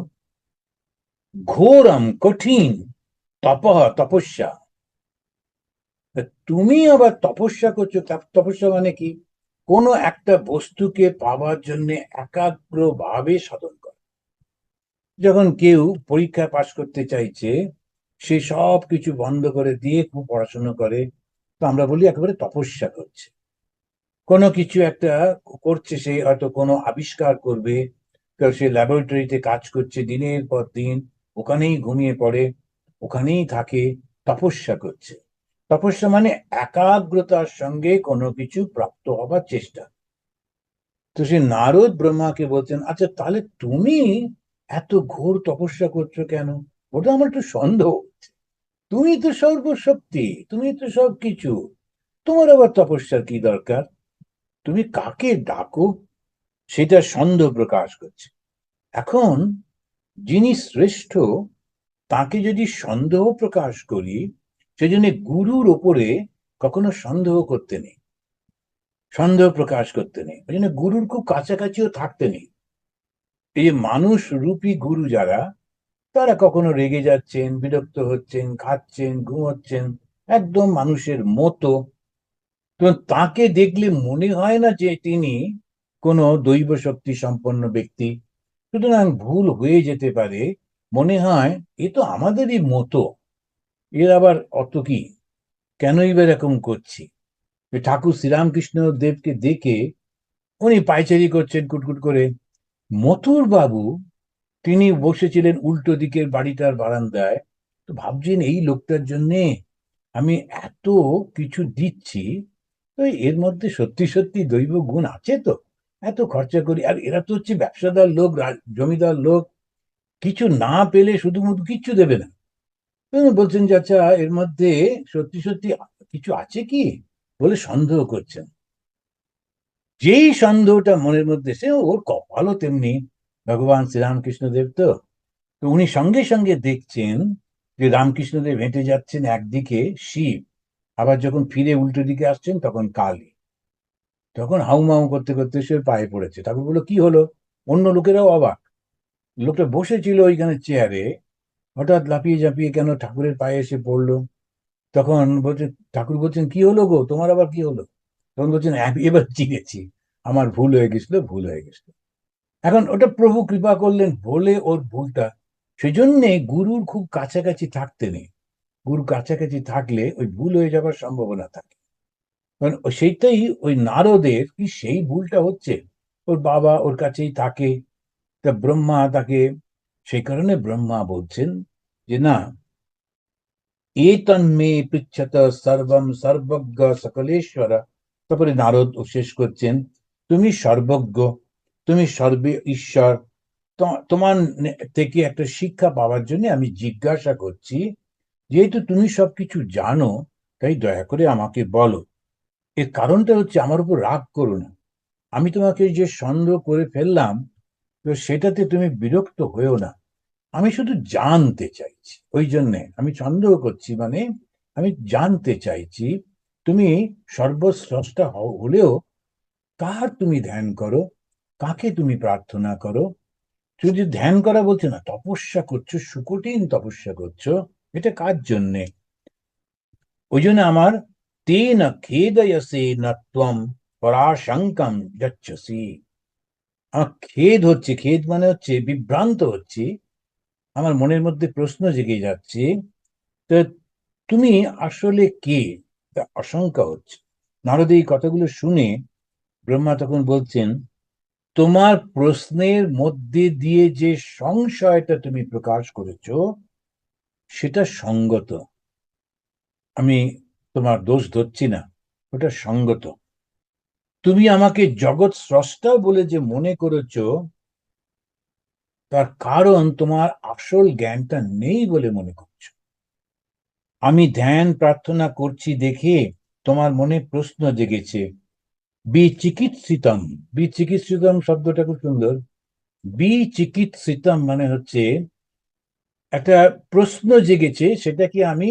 ঘোরম কঠিন, তপঃ তপস্যা। তুমি আবার তপস্যা করছো, তপস্যা মানে কি? কোনো একটা বস্তুকে পাওয়ার জন্য একাগ্র ভাবে সাধন করা। যখন কেউ পরীক্ষা পাশ করতে চাইছে, সে সব কিছু বন্ধ করে দিয়ে খুব পড়াশোনা করে, তো আমরা বলি একেবারে তপস্যা করছে। কোনো কিছু একটা করছে, সে হয়তো কোনো আবিষ্কার করবে, তো সে ল্যাবরেটরিতে কাজ করছে দিনের পর দিন, ওখানেই ঘুমিয়ে পড়ে, ওখানেই থাকে, তপস্যা করছে। তপস্যা মানে একাগ্রতার সঙ্গে কোনো কিছু প্রাপ্ত হবার চেষ্টা। তো সে নারদ ব্রহ্মাকে বলছেন, আচ্ছা তাহলে তুমি এত ঘোর তপস্যা করছো কেন? ওটা আমার একটু সন্দেহ হচ্ছে। তুমি তো সর্বশক্তি, তুমি তো সব কিছু, তোমার আবার তপস্যার কি দরকার? তুমি কাকে ডাকো, সেটা সন্দেহ প্রকাশ করছে। এখন যিনি শ্রেষ্ঠ, তাকে যদি সন্দেহ প্রকাশ করি, সেজন্য গুরুর ওপরে কখনো সন্দেহ করতে নেই, সন্দেহ প্রকাশ করতে নেই, ওই জন্য গুরুর খুব কাছাকাছিও থাকতে নেই। এই যে মানুষ রূপী গুরু যারা, তারা কখনো রেগে যাচ্ছেন, বিরক্ত হচ্ছেন, খাচ্ছেন, ঘুমোচ্ছেন, একদম মানুষের মতো। তো তাকে দেখলে মনে হয় না যে তিনি কোনো দৈব শক্তি সম্পন্ন ব্যক্তি। সুতরাং ভুল হয়ে যেতে পারে, মনে হয় এ তো আমাদেরই মতো, এর আবার অত কি, কেনই বা এরকম করছি। ঠাকুর শ্রীরামকৃষ্ণ দেবকে দেখে উনি পায়চারি করছেন কুটকুট করে। মথুর বাবু তিনি বসেছিলেন উল্টো দিকের বাড়িটার বারান্দায়, তো ভাবছেন এই লোকটার জন্যে আমি এত কিছু দিচ্ছি, তো এর মধ্যে সত্যি সত্যি দৈব গুণ আছে তো, এত খরচা করি। আর এরা তো হচ্ছে ব্যবসাদার লোক, জমিদার লোক, কিছু না পেলে শুধুমাত্র কিচ্ছু দেবে না। তো বলছেন যে আচ্ছা এর মধ্যে সত্যি সত্যি কিছু আছে কি বলে সন্দেহ করছেন। যেই সন্দেহটা মনের মধ্যে এসে, ওর কপালও তেমনি, ভগবান শ্রীরামকৃষ্ণদেব তো, তো উনি সঙ্গে সঙ্গে দেখছেন যে রামকৃষ্ণদেব হেঁটে যাচ্ছেন একদিকে শিব, আবার যখন ফিরে উল্টো দিকে আসছেন তখন কালী। তখন হাউমাউ করতে করতে সে পায়ে পড়েছে। ঠাকুর বললো কি হলো? অন্য লোকেরাও অবাক। লোকটা বসেছিল ওইখানে চেয়ারে, হঠাৎ লাফিয়ে ঝাঁপিয়ে কেন ঠাকুরের পায়ে এসে পড়লো। তখন বলছে, ঠাকুর বলছেন কি হলো গো, তোমার আবার কি হলো? তখন বলছেন এবার চিনেছি, আমার ভুল হয়ে গেছিল, ভুল হয়ে গেছিল। এখন ওটা প্রভু কৃপা করলেন বলে ওর ভুলটা, সেজন্যে গুরুর খুব কাছাকাছি থাকতে নেই। গুরু কাছাকাছি থাকলে ওই ভুল হয়ে যাবার সম্ভাবনা থাকে। কারণ সেইটাই ওই নারদের কি সেই ভুলটা হচ্ছে, ওর বাবা ওর কাছেই থাকে, তা ব্রহ্মা তাকে, সেই কারণে ব্রহ্মা বলছেন যে না, এ তন্মে পৃচ্ছত সর্বম সর্বজ্ঞ সকলেশ্বর। তারপরে নারদ ও শেষ করছেন, তুমি সর্বজ্ঞ, তুমি সর্বে ঈশ্বর, তোমার থেকে একটা শিক্ষা পাওয়ার জন্য আমি জিজ্ঞাসা করছি, যেহেতু তুমি সবকিছু জানো, তাই দয়া করে আমাকে বলো। এর কারণটা হচ্ছে আমার উপর রাগ করো না, আমি তোমাকে যে সন্দেহ করে ফেললাম, তো সেটাতে তুমি বিরক্ত হয়েও না, আমি শুধু জানতে চাইছি, ওই জন্যে আমি সন্দেহ করছি, মানে আমি জানতে চাইছি তুমি সর্বস্রষ্টা হলেও কার তুমি ধ্যান করো, কাকে তুমি প্রার্থনা করো। শুধু ধ্যান করা বলছে না, তপস্যা করছো, সুকঠিন তপস্যা করছো, এটা কার জন্যে? ওই জন্য আমার তে না খেদয়সে না ত্বম পরাশঙ্কম যাচ্ছসি। আমার খেদ হচ্ছে, খেদ মানে হচ্ছে বিভ্রান্ত হচ্ছে, আমার মনের মধ্যে প্রশ্ন জেগে যাচ্ছে, তো তুমি আসলে কে, তা আশঙ্কা হচ্ছে। নারদ এই কথাগুলো শুনে ব্রহ্মা তখন বলছেন, তোমার প্রশ্নের মধ্যে দিয়ে যে সংশয়টা তুমি প্রকাশ করেছো, সেটা সঙ্গত, আমি তোমার দোষ ধরছি না, ওটা সঙ্গত। তুমি আমাকে জগৎ স্রষ্টা বলে যে মনে করেছো, তার কারণ তোমার আসল জ্ঞানটা নেই বলে মনে করছো। আমি ধ্যান প্রার্থনা করছি দেখে তোমার মনে প্রশ্ন জেগেছে। বিচিকিৎসিতম, বিচিকিৎসিতম শব্দটা খুব সুন্দর। বিচিকিৎসিতম মানে হচ্ছে একটা প্রশ্ন জেগেছে, সেটা কি আমি,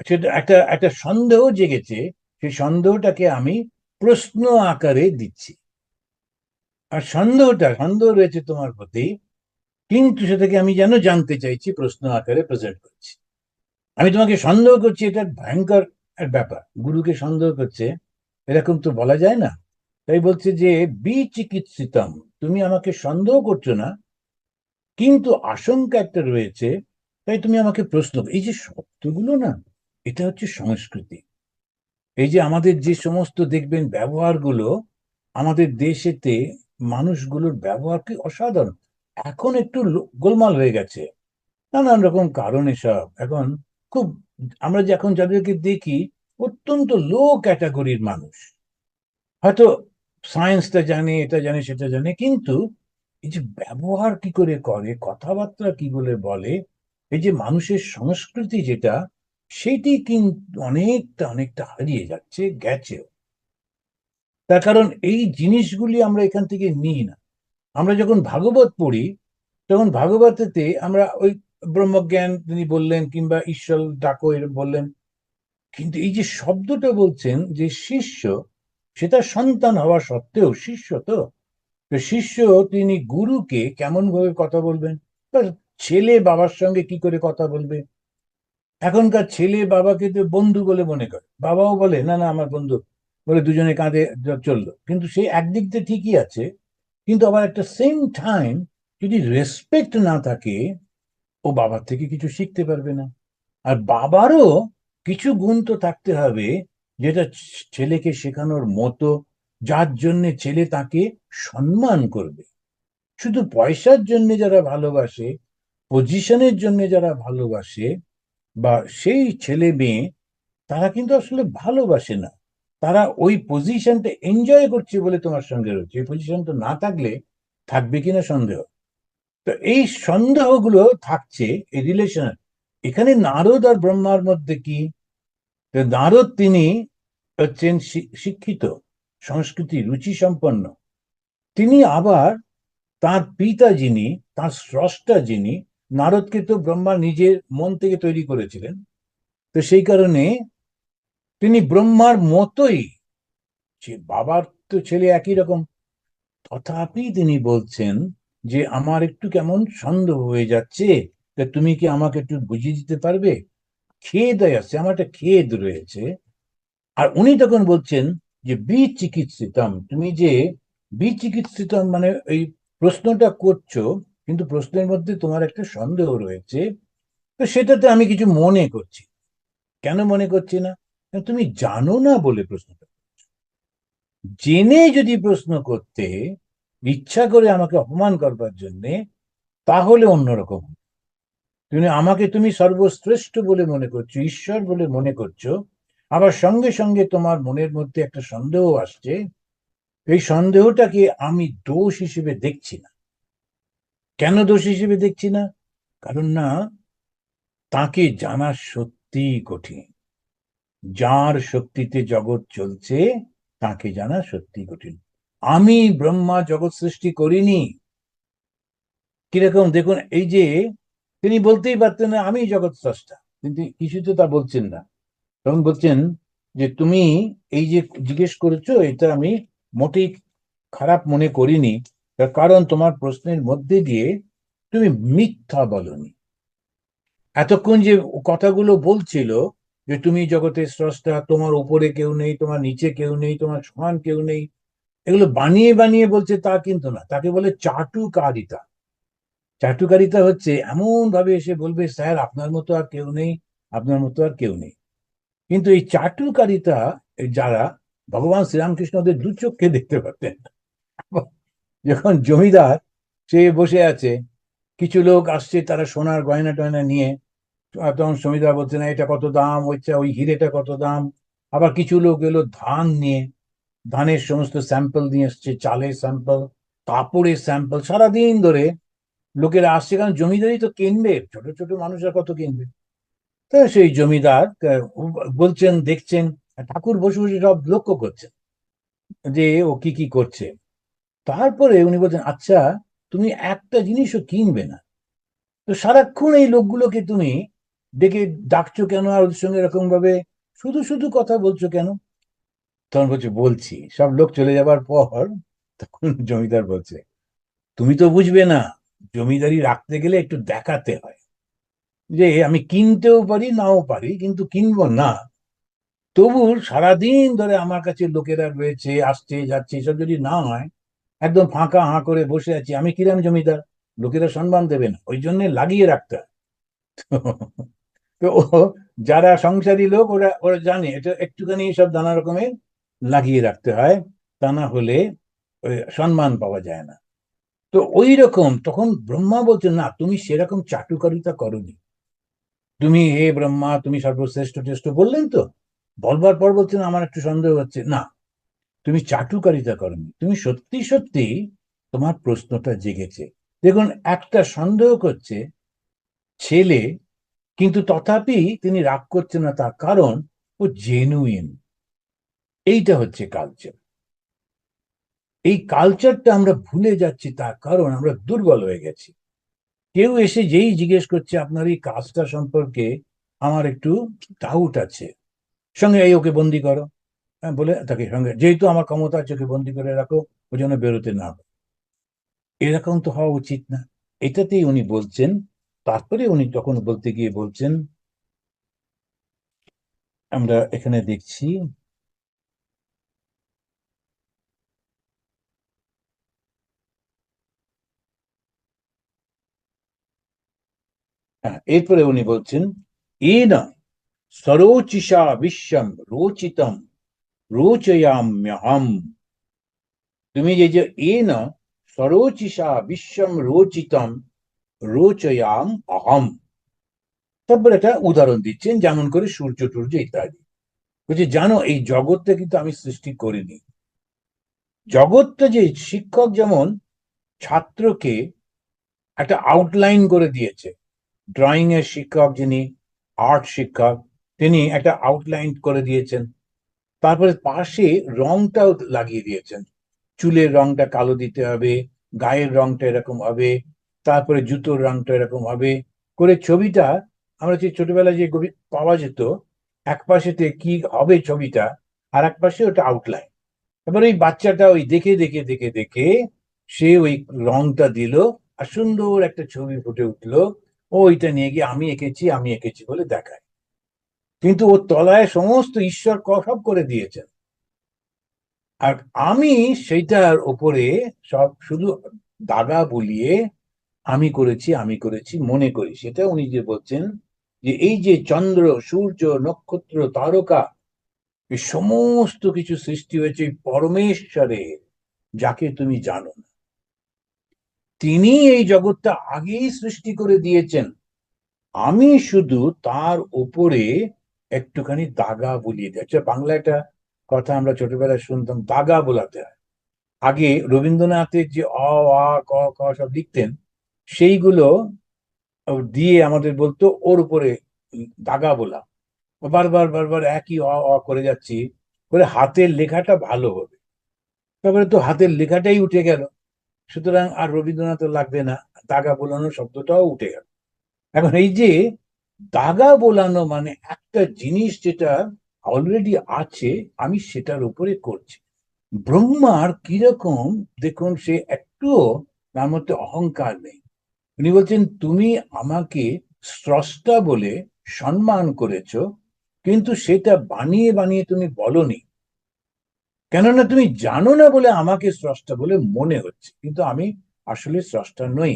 সেটা একটা একটা সন্দেহ জেগেছে, সেই সন্দেহটাকে আমি প্রশ্ন আকারে দিচ্ছি। আর সন্দেহ রয়েছে তোমার প্রতি, কিন্তু সেটাকে আমি যেন জানতে চাইছি, প্রশ্ন আকারে প্রেজেন্ট করছি। আমি তোমাকে সন্দেহ করছি, এটা ভয়ঙ্কর এক ব্যাপার, গুরুকে সন্দেহ করছে, এরকম তো বলা যায় না। তাই বলছে যে বিচিকিৎসিতম, তুমি আমাকে সন্দেহ করছো না, কিন্তু আশঙ্কা একটা রয়েছে, তাই তুমি আমাকে প্রশ্ন, এই যে শব্দগুলো না, এটা হচ্ছে সংস্কৃতি। এই যে আমাদের যে সমস্ত দেখবেন ব্যবহারগুলো, আমাদের দেশেতে মানুষগুলোর ব্যবহার কি অসাধারণ। এখন একটু গোলমাল হয়ে গেছে, নানান রকম কারণে সব এখন খুব, আমরা যে এখন যাদেরকে দেখি অত্যন্ত লো ক্যাটাগরির মানুষ, হয়তো সায়েন্সটা জানে, এটা জানে, সেটা জানে, কিন্তু এই যে ব্যবহার কি করে করে, কথাবার্তা কি বলে বলে, এই যে মানুষের সংস্কৃতি যেটা, সেটি কিন্তু অনেকটা অনেকটা হারিয়ে যাচ্ছে, গেছেও। তার কারণ এই জিনিসগুলি আমরা এখান থেকে নিই না। আমরা যখন ভাগবত পড়ি, তখন ভাগবতেতে আমরা ওই ব্রহ্মজ্ঞান তিনি বললেন, কিংবা ঈশ্বর ডাকো এরকম বললেন, কিন্তু এই যে শব্দটা বলছেন যে শিষ্য, সেটা সন্তান হওয়া সত্ত্বেও শিষ্য তো, তো শিষ্য তিনি গুরুকে কেমন ভাবে কথা বলবেন, তার ছেলে বাবার সঙ্গে কি করে কথা বলবে। এখনকার ছেলে বাবাকে তো বন্ধু বলে মনে করে, বাবাও বলে না না আমার বন্ধু, বলে দুজনে কাঁধে চললো, কিন্তু সে একদিক দিয়ে ঠিকই আছে, কিন্তু আবার একটা সেম টাইম যদি রেসপেক্ট না থাকে, ও বাবার থেকে কিছু শিখতে পারবে না। আর বাবারও কিছু গুণ তো থাকতে হবে, যেটা ছেলেকে শেখানোর মতো, যার জন্য ছেলে তাকে সম্মান করবে। শুধু পয়সার জন্য যারা ভালোবাসে, পজিশনের জন্য যারা ভালোবাসে, বা সেই ছেলে মেয়ে, তারা কিন্তু আসলে ভালোবাসে না। তারা ওই পজিশনটা এনজয় করছে বলে তোমার সঙ্গে রয়েছে। এই পজিশনটা না থাকলে থাকবে কিনা সন্দেহ। তো এই সন্দেহগুলো থাকছে এই রিলেশন। এখানে নারদ আর ব্রহ্মার মধ্যে কি? তো নারদ তিনি হচ্ছেন শিক্ষিত, সংস্কৃতি রুচি সম্পন্ন। তিনি আবার তার পিতা যিনি, তার স্রষ্টা যিনি, নারদকে তো ব্রহ্মা নিজের মন থেকে তৈরি করেছিলেন। তো সেই কারণে তিনি ব্রহ্মার মতোই, যে বাবার তো ছেলে একই রকম, তথাপি তিনি বলছেন যে আমার একটু কেমন সন্দেহ হয়ে যাচ্ছে, তা তুমি কি আমাকে একটু বুঝিয়ে দিতে পারবে? খেদ হয়ে আসছে, আমার একটা খেদ রয়েছে। আর উনি তখন বলছেন যে বিচিকিৎসিতম, তুমি যে বিচিকিৎসিতম মানে এই প্রশ্নটা করছো, কিন্তু প্রশ্নের মধ্যে তোমার একটা সন্দেহ রয়েছে। তো সেটাতে আমি কিছু মনে করছি। কেন মনে করছি না? কারণ তুমি জানো না বলে প্রশ্নটা। জেনে যদি প্রশ্ন করতে, ইচ্ছা করে আমাকে অপমান করবার জন্যে, তাহলে অন্যরকম। তুমি সর্বশ্রেষ্ঠ বলে মনে করছো, ঈশ্বর বলে মনে করছো, আবার সঙ্গে সঙ্গে তোমার মনের মধ্যে একটা সন্দেহ আসছে। এই সন্দেহটাকে আমি দোষ হিসেবে দেখছি না। কেন দোষ হিসেবে দেখছি না? কারণ না, তাকে জানা সত্যিই কঠিন। যার শক্তিতে জগৎ চলছে, তাকে জানা সত্যি কঠিন। আমি ব্রহ্মা জগৎ সৃষ্টি করিনি। কিরকম দেখুন, এই যে তিনি বলতেই পারতেন না আমি জগৎ স্রষ্টা, কিন্তু কিছুতে তা বলছেন না। তখন বলছেন যে তুমি এই যে জিজ্ঞেস করেছো, এটা আমি মোটেই খারাপ মনে করিনি। তার কারণ তোমার প্রশ্নের মধ্যে দিয়ে তুমি মিথ্যা বলনি। এতক্ষণ যে কথাগুলো বলছিল, যে তুমি জগতের স্রষ্টা, তোমার উপরে কেউ নেই, তোমার নিচে কেউ নেই, তোমার সমান কেউ নেই, এগুলো বানিয়ে বানিয়ে বলছে তা কিন্তু না। তাকে বলে চাটুকারিতা। চাটুকারিতা হচ্ছে এমন ভাবে এসে বলবে, স্যার আপনার মতো আর কেউ নেই, আপনার মতো আর কেউ নেই। কিন্তু এই চাটুকারিতা, যারা, ভগবান শ্রীরামকৃষ্ণ ওদের দু চোখে দেখতে পারতেন। যখন জমিদার সে বসে আছে, কিছু লোক আসছে, তারা সোনার গয়না টয়না নিয়ে, তখন জমিদার বলছে না এটা কত দাম, ওই হিরেটা কত দাম। আবার কিছু লোক এলো ধান নিয়ে, ধানের সমস্ত স্যাম্পল নিয়ে এসছে, চালের স্যাম্পল, কাপড়ের স্যাম্পল। সারাদিন ধরে লোকেরা আসছে, কারণ জমিদারি তো কিনবে, ছোট ছোট মানুষরা কত কিনবে। তো সেই জমিদার বলছেন, দেখছেন, ঠাকুর বসে বসে সব লক্ষ্য করছেন যে ও কি কি করছে। তারপরে উনি বলছেন, আচ্ছা তুমি একটা জিনিসও কিনবে না, তো সারাক্ষণ এই লোকগুলোকে তুমি ডেকে ডাকছো কেন, আর ওদের সঙ্গে এরকম ভাবে শুধু শুধু কথা বলছো কেন? তখন বলছে বলছি, সব লোক চলে যাবার পর তখন জমিদার বলছে, তুমি তো বুঝবে না, জমিদারি রাখতে গেলে একটু দেখাতে হয় যে আমি কিনতেও পারি নাও পারি, কিন্তু কিনবো না। তবু সারাদিন ধরে আমার কাছে লোকেরা রয়েছে, আসছে যাচ্ছে, এসব যদি না হয়, একদম ফাঁকা হাঁ করে বসে আছি, আমি কিরাম জমিদার? লোকেরা সম্মান দেবে না, ওই জন্য লাগিয়ে রাখতে হয়। তো যারা সংসারী লোক, ওরা ওরা জানে এটা একটুখানি সব নানা রকমের লাগিয়ে রাখতে হয়, তা না হলে সম্মান পাওয়া যায় না। তো ওই রকম তখন ব্রহ্মা বলছেন, না তুমি সেরকম চাটুকারিতা করনি। তুমি হে ব্রহ্মা, তুমি সর্বশ্রেষ্ঠ টেষ্ট বললেন তো, বলবার পর বলছেন আমার একটু সন্দেহ হচ্ছে। না, তুমি চাটুকারিতা করনি, তুমি সত্যি সত্যি তোমার প্রশ্নটা জেগেছে। দেখুন, একটা সন্দেহ করছে ছেলে, কিন্তু তথাপি তিনি রাগ করছেন না, তার কারণ ও জেনুইন। এইটা হচ্ছে কালচার। এই কালচারটা আমরা ভুলে যাচ্ছি, তার কারণ আমরা দুর্বল হয়ে গেছি। কেউ এসে যেই জিজ্ঞেস করছে আপনার এই কাজটা সম্পর্কে, আমার একটু ডাউট আছে, সঙ্গে এই ওকে বন্দি করো। হ্যাঁ, বলে তাকে সঙ্গে, যেহেতু আমার ক্ষমতা আছে ওকে বন্দি করে রাখো, ওই জন্য বেরোতে না পারে। এরকম তো হওয়া উচিত না। এটাতেই উনি বলছেন। তারপরে উনি তখন বলতে গিয়ে বলছেন, আমরা এখানে দেখছি, হ্যাঁ, এরপরে উনি বলছেন, এন সরোচিষা বিশ্বম রোচিতম রোচয়াম্যহম। তুমি যে এন সরোচিষা বিশ্বম রোচিতম রোচয়াম অহম, তারপর একটা উদাহরণ দিচ্ছেন, যেমন করে সূর্য টূর্য ইত্যাদি। বলছে, জানো এই জগৎটা কিন্তু আমি সৃষ্টি করিনি। জগৎটা যে শিক্ষক যেমন ছাত্রকে একটা আউটলাইন করে দিয়েছে, ড্রয়িং এর শিক্ষক যিনি, আর্ট শিক্ষক, তিনি একটা আউটলাইন করে দিয়েছেন। তারপরে পাশে রংটাও লাগিয়ে দিয়েছেন, চুলের রংটা কালো দিতে হবে, গায়ের রংটা এরকম হবে, তারপরে জুতোর রংটা এরকম হবে করে ছবিটা আমরা যে ছোটবেলায় যে পাওয়া যেত, এক পাশেতে কি হবে ছবিটা, আর এক পাশে ওটা আউটলাইন। এবার ওই বাচ্চাটা ওই দেখে দেখে দেখে দেখে সে ওই রংটা দিল, আর সুন্দর একটা ছবি ফুটে উঠলো। ও ওইটা নিয়ে গিয়ে আমি এঁকেছি আমি এঁকেছি বলে দেখায়, কিন্তু ওর তলায় সমস্ত ঈশ্বর সব করে দিয়েছেন। আর আমি সেইটার ওপরে সব শুধু দাগা বুলিয়ে আমি করেছি মনে করি। সেটা উনি যে বলছেন যে এই যে চন্দ্র সূর্য নক্ষত্র তারকা, এই সমস্ত কিছু সৃষ্টি হয়েছে পরমেশ্বরের, যাকে তুমি জানো না। তিনি এই জগৎটা আগেই সৃষ্টি করে দিয়েছেন, আমি শুধু তার উপরে একটুখানি দাগা বুলিয়ে দিই। আচ্ছা, বাংলা একটা কথা আমরা ছোটবেলায় শুনতাম, দাগা বোলাতে হয়। আগে রবীন্দ্রনাথের যে অ আ ক খ সব লিখতেন, সেইগুলো দিয়ে আমাদের বলতো ওর উপরে দাগা বোলা। বারবার বারবার একই অ অ করে যাচ্ছি, করে হাতের লেখাটা ভালো হবে। তারপরে তো হাতের লেখাটাই উঠে গেল, সুতরাং আর রবীন্দ্রনাথ লাগবে না, দাগা বোলানো শব্দটাও উঠে গেল। এখন এই যে দাগা বোলানো মানে একটা জিনিস যেটা অলরেডি আছে, আমি সেটার উপরে করছি। ব্রহ্মার কিরকম দেখুন, সে একটুও তার মধ্যে অহংকার নেই। উনি বলছেন, তুমি আমাকে স্রষ্টা বলে সম্মান করেছো, কিন্তু সেটা বানিয়ে বানিয়ে তুমি বলনি। কেননা তুমি জানো না বলে আমাকে স্রষ্টা বলে মনে হচ্ছে, কিন্তু আমি আসলে স্রষ্টা নই।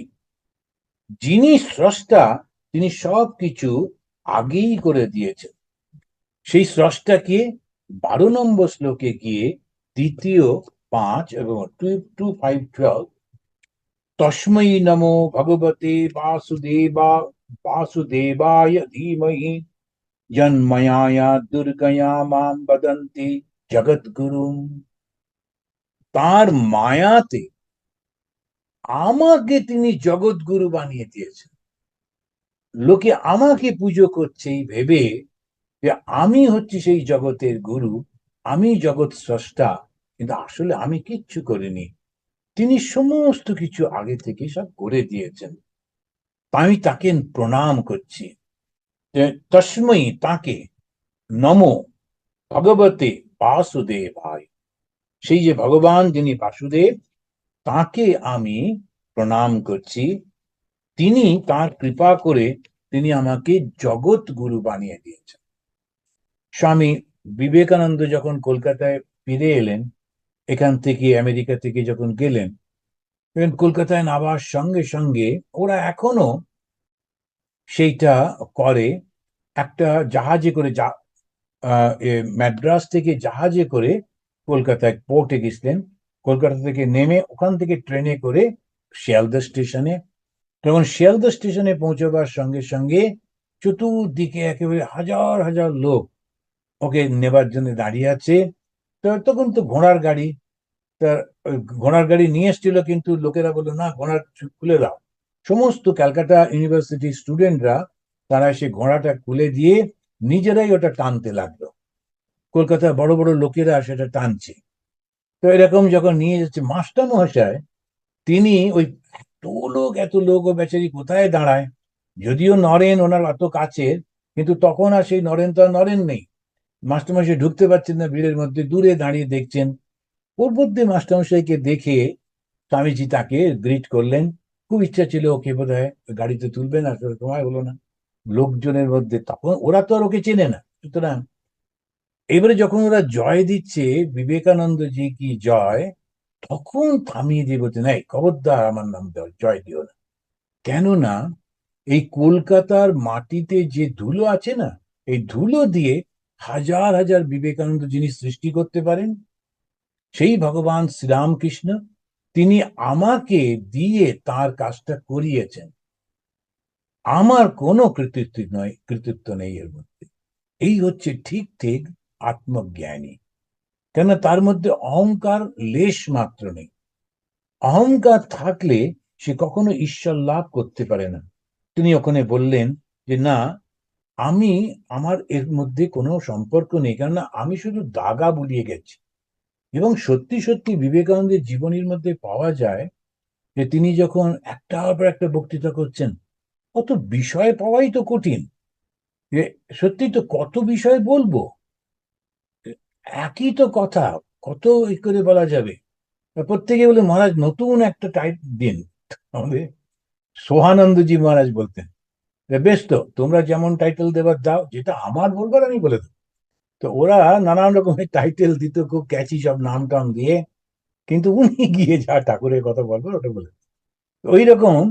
যিনি স্রষ্টা তিনি সব কিছু আগেই করে দিয়েছেন। সেই স্রষ্টাকে 12 নম্বর শ্লোকে গিয়ে দ্বিতীয় 5 এবং 2:5-12, তস্मै নমো ভগবতে বাসুদেবায় ধীমহি জন্ময়ায়া দুর্গয়া মাম বদন্তি জগৎগুরুম। তার মায়াতে আমাকে তিনি জগৎগুরু বানিয়ে দিয়েছেন। লোকে আমাকে পুজো করছে এই ভেবে যে আমি হচ্ছি সেই জগতের গুরু, আমি জগৎ স্রষ্টা, কিন্তু আসলে আমি কিচ্ছু করিনি। তিনি সমস্ত কিছু আগে থেকে সব করে দিয়েছেন। আমি তাকে প্রণাম করছি। তস্মৈ, তাকে, নমো ভগবতে বাসুদেবায়, সেই যে ভগবান যিনি বাসুদেব, তাকে আমি প্রণাম করছি। তিনি তার কৃপা করে তিনি আমাকে জগৎ গুরু বানিয়ে দিয়েছেন। স্বামী বিবেকানন্দ যখন কলকাতায় ফিরে এলেন, এখান থেকে আমেরিকা থেকে যখন গেলেন, কলকাতায় নামার সঙ্গে সঙ্গে ওরা এখনো সেইটা করে। একটা জাহাজে করে ম্যাড্রাস থেকে জাহাজে করে কলকাতায় পোর্টে গেছিলেন। কলকাতা থেকে নেমে ওখান থেকে ট্রেনে করে শিয়ালদা স্টেশনে, তখন শিয়ালদা স্টেশনে পৌঁছবার সঙ্গে সঙ্গে চতুর্দিকে একেবারে হাজার হাজার লোক ওকে নেবার জন্য দাঁড়িয়ে আছে। তখন তো ঘোড়ার গাড়ি, তা ঘোড়ার গাড়ি নিয়ে এসেছিল, কিন্তু লোকেরা বললো না, ঘোড়ার খুলে দাও। সমস্ত ক্যালকাটা ইউনিভার্সিটির স্টুডেন্টরা তারা সে ঘোড়াটা খুলে দিয়ে নিজেরাই ওটা টানতে লাগলো। কলকাতার বড় বড় লোকেরা সেটা টানছে। তো এরকম যখন নিয়ে যাচ্ছে, মাস্টার মহাশয় তিনি ওই এত লোক ও বেচারি কোথায় দাঁড়ায়, যদিও নরেন ওনার অত কাছের, কিন্তু তখন আর সেই নরেন তো আর নরেন নেই। মাস্টারমশাই ঢুকতে পারছেন না ভিড়ের মধ্যে, দূরে দাঁড়িয়ে দেখছেন। ওর মধ্যে মাস্টারমশাইকে দেখে স্বামীজি তাকে গ্রিট করলেন। খুব ইচ্ছা ছিল ওকে বোধ হয় গাড়িতে তুলবেন, আর সময় হলো না লোকজনের মধ্যে। তখন ওরা তো আর ওকে চেনে না, সুতরাং এবারে যখন ওরা জয় দিচ্ছে, বিবেকানন্দজি কি জয়, তখন থামিয়ে দিয়ে বলছেন, এই খবরদার আমার নাম জয় দিও না। কেননা এই কলকাতার মাটিতে যে ধুলো আছে না, এই ধুলো দিয়ে হাজার হাজার বিবেকানন্দ যিনি সৃষ্টি করতে পারেন, সেই ভগবান শ্রীরামকৃষ্ণ, তিনি আমাকে দিয়ে তার কাজটা করিয়েছেন। আমার কোনো কৃতিত্ব নেই এর মধ্যে। এই হচ্ছে ঠিক ঠিক আত্মজ্ঞানী। কেন, তার মধ্যে অহংকার লেশ মাত্র নেই। অহংকার থাকলে সে কখনো ঈশ্বর লাভ করতে পারে না। তিনি ওখানে বললেন যে না, আমার এর মধ্যে কোনো সম্পর্ক নেই, কেননা আমি শুধু দাগা বুলিয়ে গেছি। এবং সত্যি সত্যি বিবেকানন্দের জীবনীর মধ্যে পাওয়া যায় যে তিনি যখন একটার পর একটা বক্তৃতা করছেন, কত বিষয় পাওয়াই তো কঠিন, যে সত্যি তো কত বিষয় বলবো, একই তো কথা, কত করে বলা যাবে। প্রত্যেকে বলে মহারাজ নতুন একটা টাইপ দিন। আমাদের সোহানন্দজি মহারাজ বলতেন, বেশ, তো তোমরা যেমন টাইটেল দেবার দাও, যেটা আমার বলবার আমি বলে দেবো। তো ওরা নানান রকমের টাইটেল দিত, খুব ক্যাচি সব নাম টাম দিয়ে, কিন্তু উনি গিয়ে যা ঠাকুরের কথা বলবেন ওটা বলে। ওই রকম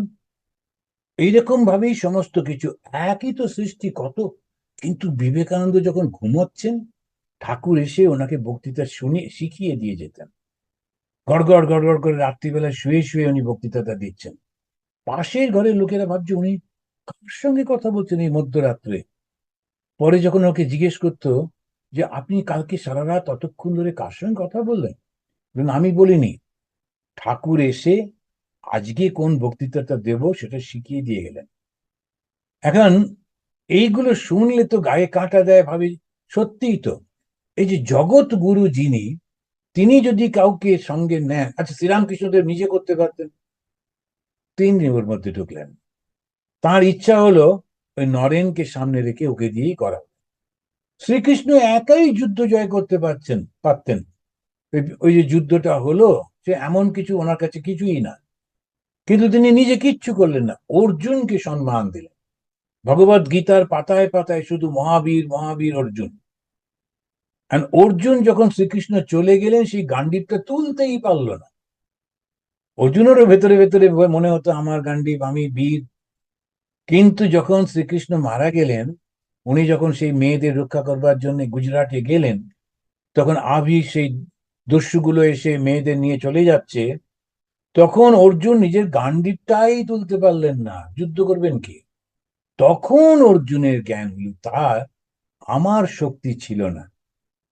এইরকম ভাবেই সমস্ত কিছু, একই তো সৃষ্টি কত। কিন্তু বিবেকানন্দ যখন ঘুমোচ্ছেন, ঠাকুর এসে ওনাকে বক্তৃতা শুনে শিখিয়ে দিয়ে যেতেন। গড়গড় গড়গড় করে রাত্রিবেলা শুয়ে শুয়ে উনি বক্তৃতাটা দিচ্ছেন। পাশের ঘরের লোকেরা ভাবছে উনি কার সঙ্গে কথা বলছেন এই মধ্যরাত্রে। পরে যখন ওকে জিজ্ঞেস করতো যে আপনি কালকে সারা রাত অতক্ষণ ধরে কার সঙ্গে কথা বললেন, আমি বলিনি, ঠাকুর এসে আজকে কোন বক্তৃতাটা দেব সেটা শিখিয়ে দিয়ে গেলেন। এখন এইগুলো শুনলে তো গায়ে কাঁটা দেয়, ভাবি সত্যিই তো। এই যে জগৎ গুরু যিনি, তিনি যদি কাউকে সঙ্গে নেন, আচ্ছা শ্রীরামকৃষ্ণদেব নিজে করতে পারতেন, তিনি ওর মধ্যে ঢুকলেন। তার ইচ্ছা হলো ওই নরেনকে সামনে রেখে ওকে দিয়েই করা। শ্রীকৃষ্ণ একাই যুদ্ধ জয় করতে পারতেন। ওই যে যুদ্ধটা হলো, সে এমন কিছু ওনার কাছে কিছুই না, কিন্তু তিনি নিজে কিচ্ছু করলেন না, অর্জুনকে সম্মান দিলেন। ভগবত গীতার পাতায় পাতায় শুধু মহাবীর মহাবীর অর্জুন। আর অর্জুন যখন শ্রীকৃষ্ণ চলে গেলেন, সেই গান্ডীবটা তুলতেই পারল না। অর্জুনেরও ভেতরে ভেতরে মনে হতো আমার গান্ডীব, আমি বীর। কিন্তু যখন শ্রীকৃষ্ণ মারা গেলেন, উনি যখন সেই মেয়েদের রক্ষা করবার জন্য গুজরাটে গেলেন, তখন সেই দস্যুগুলো এসে মেয়েদের নিয়ে চলে যাচ্ছে, তখন অর্জুন নিজের গান্ডীবটাই তুলতে পারলেন না, যুদ্ধ করবেন কি। তখন অর্জুনের জ্ঞান হল তার আমার শক্তি ছিল না,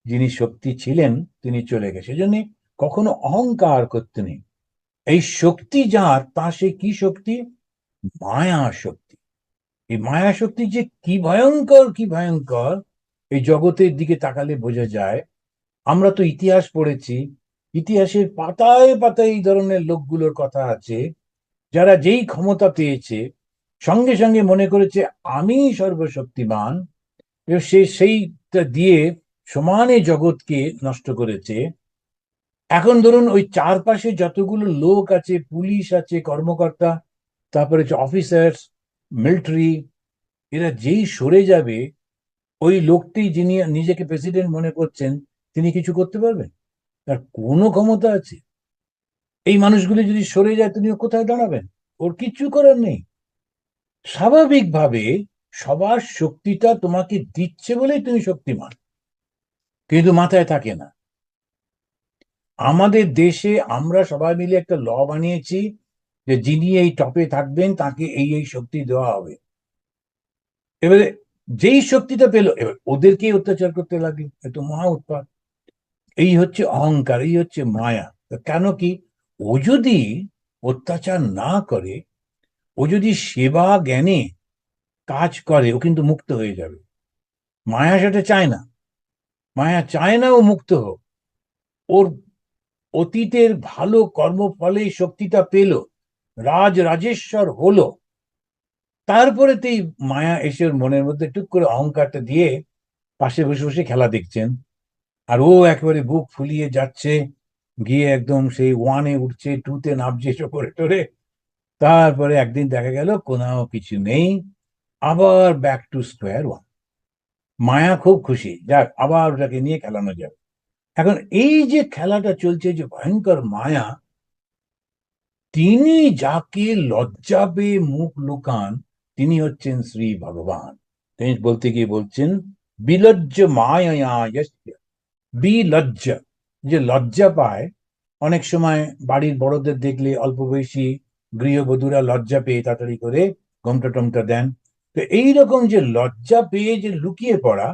যিনি শক্তি ছিলেন তিনি চলে গেছে। সেজন্য কখনো অহংকার করতে নেই। এই শক্তি যার, তা সে কি শক্তি? মায়া শক্তি। এই মায়া শক্তি যে কি ভয়ঙ্কর, কি ভয়ঙ্কর, এই জগতের দিকে তাকালে বোঝা যায়। আমরা তো ইতিহাস পড়েছি, ইতিহাসের পাতায় পাতায় এই ধরনের লোকগুলোর কথা আছে, যারা যেই ক্ষমতা পেয়েছে সঙ্গে সঙ্গে মনে করেছে আমি সর্বশক্তিমান, এবং সেইটা দিয়ে সমানে জগৎকে নষ্ট করেছে। এখন ধরুন ওই চারপাশে যতগুলো লোক আছে, পুলিশ আছে, কর্মকর্তা, তারপরে অফিসার্স, মিলিটারি, এরা যেই সরে যাবে, ওই লোকটি যিনি নিজেকে প্রেসিডেন্ট মনে করছেন, তিনি কিছু করতে পারবেন? তার কোনো ক্ষমতা আছে? এই মানুষগুলি যদি সরে যায়, তিনি কোথায় দাঁড়াবেন? ওর কিচ্ছু করার নেই। স্বাভাবিকভাবে সবার শক্তিটা তোমাকে দিচ্ছে বলেই তুমি শক্তিমান, কিন্তু মাথায় থাকে না। আমাদের দেশে আমরা সবাই মিলে একটা ল বানিয়েছি যে যিনি এই টপে থাকবেন তাকে এই এই শক্তি দেওয়া হবে। এবারে যেই শক্তিটা পেল, এবার ওদেরকেই অত্যাচার করতে লাগে, এত মহা উৎপাত। এই হচ্ছে অহংকার, এই হচ্ছে মায়া। কেন কি, ও যদি অত্যাচার না করে, ও যদি সেবা জ্ঞানে কাজ করে, ও কিন্তু মুক্ত হয়ে যাবে। মায়া সেটা চায় না, মায়া চায় না ও মুক্ত হোক। ওর অতীতের ভালো কর্মফলে শক্তিটা পেল, রাজেশ্বর হলো, তারপরে তো এই মায়া এসে ওর মনের মধ্যে টুক করে অহংকারটা দিয়ে পাশে বসে বসে খেলা দেখছেন। আর ও একেবারে বুক ফুলিয়ে যাচ্ছে, গিয়ে একদম সেই ওয়ানে উঠছে, টুতে নামছে, এসব করে টোরে। তারপরে একদিন দেখা গেল কোথাও কিছু নেই, আবার ব্যাক টু স্কোয়ার ওয়ান। মায়া খুব খুশি, যাক আবার ওটাকে নিয়ে খেলানো যাবে। এখন এই যে খেলাটা চলছে, যে ভয়ঙ্কর মায়া, তিনি যাকে লজ্জা পেয়ে মুখ লুকান, তিনি হচ্ছেন শ্রী ভগবান। তিনি বলতে গিয়ে বলছেন বিলজ্জ মায়া, বিলজ্জ, যে লজ্জা পায়। অনেক সময় বাড়ির বড়দের দেখলে অল্প বয়সী গৃহবধূরা লজ্জা পেয়ে তাড়াতাড়ি করে ঘোমটা টোমটা দেন। তো এইরকম যে লজ্জা পেয়ে যে লুকিয়ে পড়া,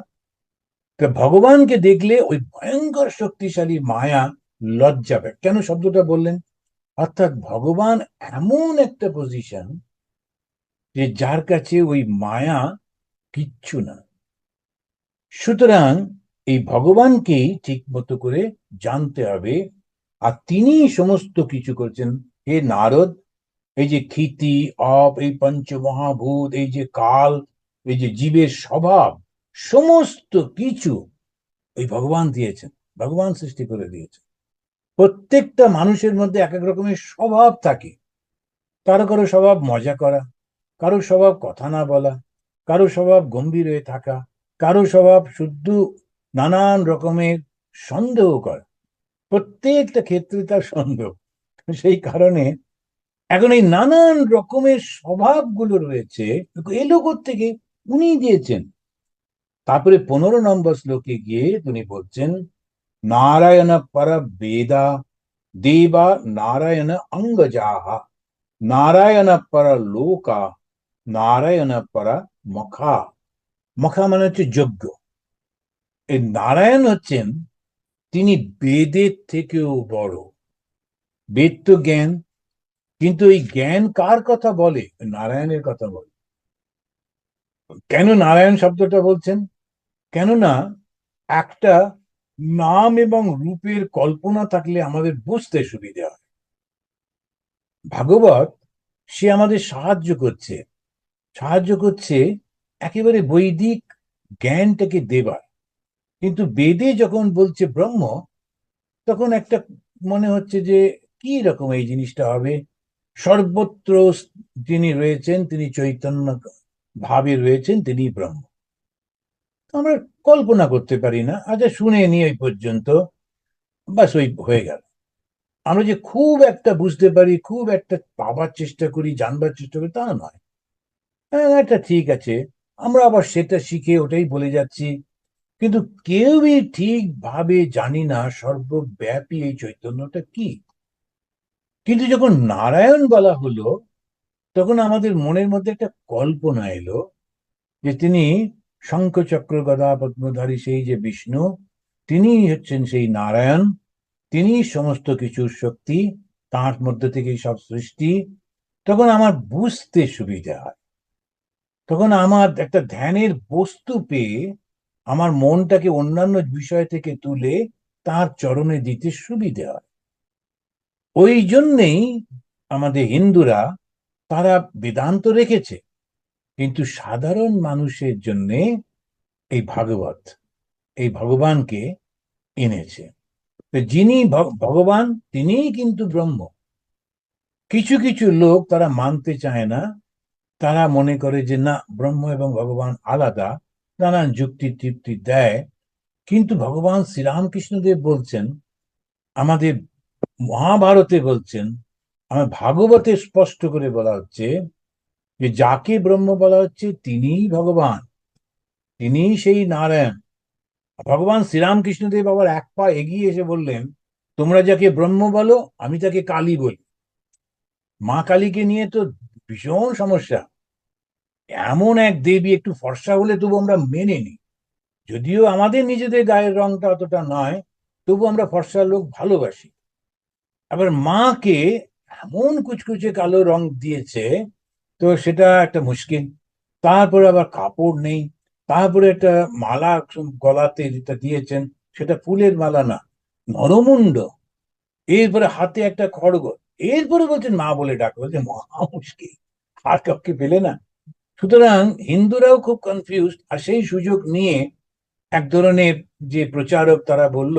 তো ভগবানকে দেখলে ওই ভয়ঙ্কর শক্তিশালী মায়া লজ্জা পায়। কেন শব্দটা বললেন? অর্থাৎ ভগবান এমন একটা পজিশন যে যার কাছে ওই মায়া কিচ্ছু না। সুতরাং এই ভগবানকেই ঠিক মতো করে জানতে হবে, আর তিনি সমস্ত কিছু করছেন। হে নারদ, এই যে ক্ষিতি অপ, এই পঞ্চমহাভূত, এই যে কাল, এই যে জীবের স্বভাব, সমস্ত কিছু ওই ভগবান দিয়েছেন, ভগবান সৃষ্টি করে দিয়েছেন। প্রত্যেকটা মানুষের মধ্যে এক এক রকমের স্বভাব থাকে। কারো কারো স্বভাব মজা করা, কারো স্বভাব কথা না বলা, কারো স্বভাব গম্ভীর হয়ে থাকা, কারো স্বভাব শুদ্ধ নানান রকমের সন্দেহ করা। প্রত্যেকটা ক্ষেত্রে তার সন্দেহ। সেই কারণে এখন এই নানান রকমের স্বভাবগুলো রয়েছে, এলো থেকে উনি দিয়েছেন। তারপরে 15 নম্বর শ্লোকে গিয়ে তিনি বলছেন নারায়ণ পর বেদা দেবা নারায়ণ অঙ্গজাহা নারায়ণ পর লোকা নারায়ণ পর মখা। মখা মানে হচ্ছে যজ্ঞ। এই নারায়ণ হচ্ছেন, তিনি বেদের থেকেও বড়। বেদ তো জ্ঞান, কিন্তু এই জ্ঞান কার কথা বলে? নারায়ণের কথা বলে। কেন নারায়ণ শব্দটা বলছেন? কেননা একটা নাম এবং রূপের কল্পনা থাকলে আমাদের বুঝতে সুবিধা হয়। ভাগবত সে আমাদের সাহায্য করছে একেবারে বৈদিক জ্ঞানটাকে দেবার। কিন্তু বেদে যখন বলছে ব্রহ্ম, তখন একটা মনে হচ্ছে যে কি রকম এই জিনিসটা হবে। সর্বত্র যিনি রয়েছেন তিনি চৈতন্য ভাবে রয়েছেন, তিনি ব্রহ্ম। আমরা কল্পনা করতে পারি না। আচ্ছা, শুনে নি ওই পর্যন্ত, বাস ওই হয়ে গেল। আমরা যে খুব একটা বুঝতে পারি, খুব একটা পাবার চেষ্টা করি, জানবার চেষ্টা করি, তা নয়। হ্যাঁ, এটা ঠিক আছে, আমরা আবার সেটা শিখে ওটাই বলে যাচ্ছি। কিন্তু কেউই ঠিকভাবে জানি না সর্বব্যাপী এই চৈতন্যটা কি। কিন্তু যখন নারায়ণ বলা হলো, তখন আমাদের মনের মধ্যে একটা কল্পনা এলো যে তিনি শঙ্খ চক্র গদা পদ্মধারী সেই যে বিষ্ণু, তিনি হচ্ছেন সেই নারায়ণ। তিনি সমস্ত কিছুর শক্তি, তাঁর মধ্যে থেকেই সব সৃষ্টি। তখন আমার বুঝতে সুবিধা হয়, তখন আমার একটা ধ্যানের বস্তু পেয়ে আমার মনটাকে অন্যান্য বিষয় থেকে তুলে তার চরণে দিতে সুবিধা হয়। ওই জন্যেই আমাদের হিন্দুরা তারা বেদান্ত রেখেছে, কিন্তু সাধারণ মানুষের জন্যে এই ভাগবত, এই ভগবানকে এনেছে। তো যিনি ভগবান, তিনিই কিন্তু ব্রহ্ম। কিছু কিছু লোক তারা মানতে চায় না। তারা মনে করে যে না, ব্রহ্ম এবং ভগবান আলাদা, নানান যুক্তি তৃপ্তি দেয়। কিন্তু ভগবান শ্রীরামকৃষ্ণদেব বলছেন, আমাদের মহাভারতে বলছেন, আমার ভাগবতে স্পষ্ট করে বলা হচ্ছে যে যাকে ব্রহ্ম বলা হচ্ছে তিনিই ভগবান, তিনিই সেই নারায়ণ। ভগবান শ্রীরামকৃষ্ণদেব আবার এক পা এগিয়ে এসে বললেন, তোমরা যাকে ব্রহ্ম বলো আমি তাকে কালী বলি। মা কালীকে নিয়ে তো ভীষণ সমস্যা। এমন এক দেবী, একটু ফর্সা হলে তবু আমরা মেনে নিই, যদিও আমাদের নিজেদের গায়ের রংটা অতটা নয়, তবু আমরা ফর্সা লোক ভালোবাসি। আবার মাকে এমন কুচকুচে কালো রং দিয়েছে, তো সেটা একটা মুশকিল। তারপরে আবার কাপড় নেই, তারপরে একটা মালা গলাতে যেটা দিয়েছেন সেটা ফুলের মালা না, নরমুণ্ড। এরপরে হাতে একটা খড়গ। এরপরে বলছেন মা বলে ডাক, বলছে মহা মুশকিল, আর কাউকে পেলে না। সুতরাং হিন্দুরাও খুব কনফিউজ। আর সেই সুযোগ নিয়ে এক ধরনের যে প্রচারক, তারা বলল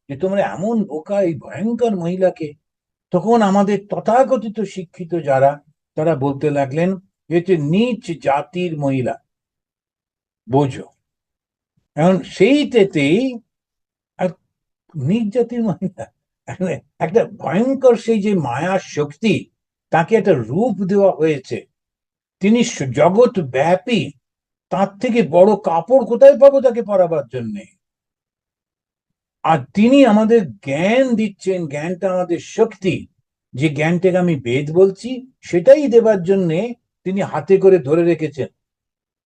যে তোমরা এমন বোকা, এই ভয়ঙ্কর মহিলাকে। তখন আমাদের তথাকথিত শিক্ষিত যারা, তারা বলতে লাগলেন যে নিচ জাতির মহিলা, বোঝো। এখন সেইটাতেই নিজ জাতির মহিলা, একটা ভয়ঙ্কর সেই যে মায়ার শক্তি, তাকে একটা রূপ দেওয়া হয়েছে। তিনি জগৎ ব্যাপী, তার থেকে বড় কাপড় কোথায় পাবো তাকে পরাবার জন্য? আর তিনি আমাদের জ্ঞান দিচ্ছেন, জ্ঞানটা আমাদের শক্তি, যে জ্ঞানটাকে আমি বেদ বলছি, সেটাই দেবার জন্যে তিনি হাতে করে ধরে রেখেছেন।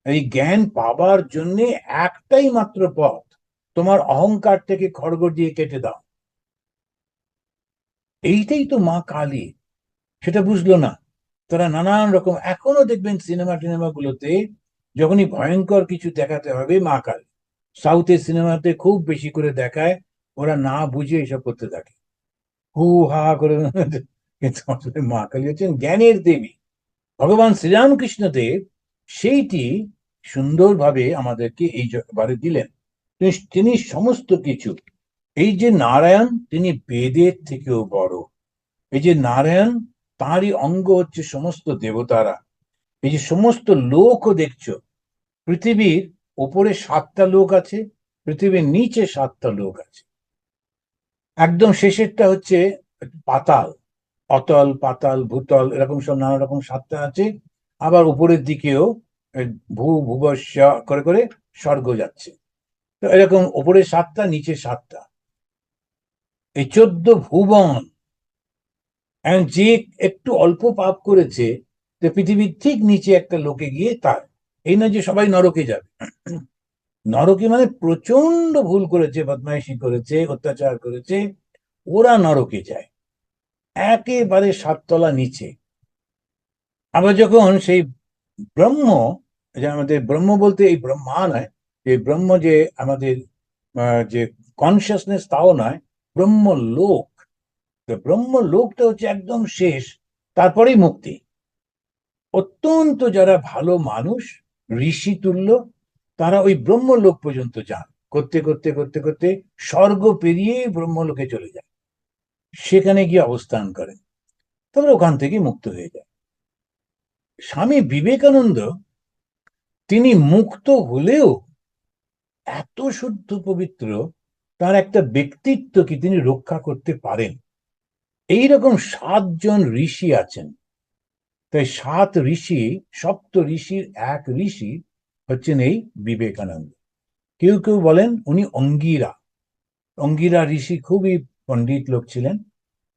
এই জ্ঞান পাবার জন্য একটাই মাত্র পথ, তোমার অহংকার থেকে খড়গ দিয়ে কেটে দাও। এইটাই তো মা কালী, সেটা বুঝলো না। তারা নানান রকম, এখনো দেখবেন সিনেমা টিনেমা গুলোতে যখনই ভয়ঙ্কর কিছু দেখাতে হবে, মা কালী। সাউথের সিনেমাতে খুব বেশি করে দেখায়, ওরা না বুঝে এসব করতে থাকে, হু হা করে। কিন্তু আসলে মা কালী হচ্ছেন জ্ঞানের দেবী। ভগবান শ্রীরামকৃষ্ণদেব সেইটি সুন্দরভাবে আমাদেরকে এই বারে দিলেন। তিনি সমস্ত কিছু, এই যে নারায়ণ, তিনি বেদের থেকেও বড়। এই যে নারায়ণ, তাঁরই অঙ্গ হচ্ছে সমস্ত দেবতারা। এই যে সমস্ত লোকও দেখছো, পৃথিবীর ওপরে 7টা লোক আছে, পৃথিবীর নিচে 7টা লোক আছে। একদম শেষেরটা হচ্ছে পাতাল, অতল, পাতাল, ভূতল, এরকম সব নানা রকম 7টা আছে। আবার উপরের দিকেও ভূবস্য করে করে স্বর্গ যাচ্ছে। তো এরকম উপরে 7টা, নিচে 7টা, এই 14 ভুবন। যে একটু অল্প পাপ করেছে, তো পৃথিবীর ঠিক নিচে একটা লোকে গিয়ে তার, এই না যে সবাই নরকে যাবে। নরকে মানে প্রচন্ড ভুল করেছে, বদমাইশি করেছে, অত্যাচার করেছে, ওরা নরকে যায় একেবারে 7 তলা নিচে। আবার যখন সেই ব্রহ্ম, যে আমাদের ব্রহ্ম বলতে এই ব্রহ্মা নয়, এই ব্রহ্ম যে আমাদের যে কনসিয়াসনেস, তাও নয়, ব্রহ্মলোক। ব্রহ্মলোকটা হচ্ছে একদম শেষ, তারপরেই মুক্তি। অত্যন্ত যারা ভালো মানুষ, ঋষি তুল্য, তারা ওই ব্রহ্মলোক পর্যন্ত যান, করতে করতে করতে করতে স্বর্গ পেরিয়ে ব্রহ্মলোকে চলে যায়, সেখানে গিয়ে অবস্থান করেন, তবে ওখান থেকে মুক্ত হয়ে যায়। স্বামী বিবেকানন্দ, তিনি মুক্ত হলেও এত শুদ্ধ পবিত্র, তার একটা ব্যক্তিত্ব কি তিনি রক্ষা করতে পারেন। এইরকম 7 জন ঋষি আছেন। তাই 7 ঋষি, সপ্ত ঋষির এক ঋষি হচ্ছেন এই বিবেকানন্দ। কেউ কেউ বলেন উনি অঙ্গিরা। অঙ্গিরা ঋষি খুবই পণ্ডিত লোক ছিলেন,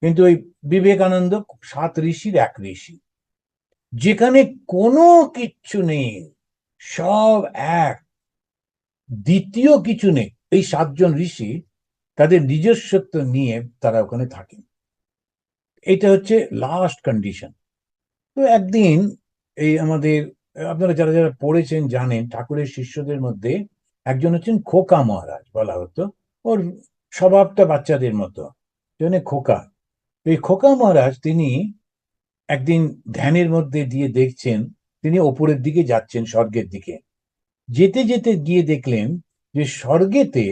কিন্তু ওই বিবেকানন্দ 7 ঋষির এক ঋষি। যেখানে কোনো কিচ্ছু নেই, সব এক, দ্বিতীয় কিছু নেই, এই 7 জন ঋষি তাদের নিজস্বত্ব নিয়ে তারা ওখানে থাকেন। এটা হচ্ছে লাস্ট কন্ডিশন। তো একদিন এই আমাদের, আপনারা যারা যারা পড়েছেন জানেন, ঠাকুরের শিষ্যদের মধ্যে একজন হচ্ছেন খোকা মহারাজ বলা হতো। ওর স্বভাবটা বাচ্চাদের মতো, জন্য খোকা। এই খোকা মহারাজ তিনি একদিন ধ্যানের মধ্যে দিয়ে দেখছেন, তিনি ওপরের দিকে যাচ্ছেন, স্বর্গের দিকে। যেতে যেতে গিয়ে দেখলেন যে স্বর্গেতে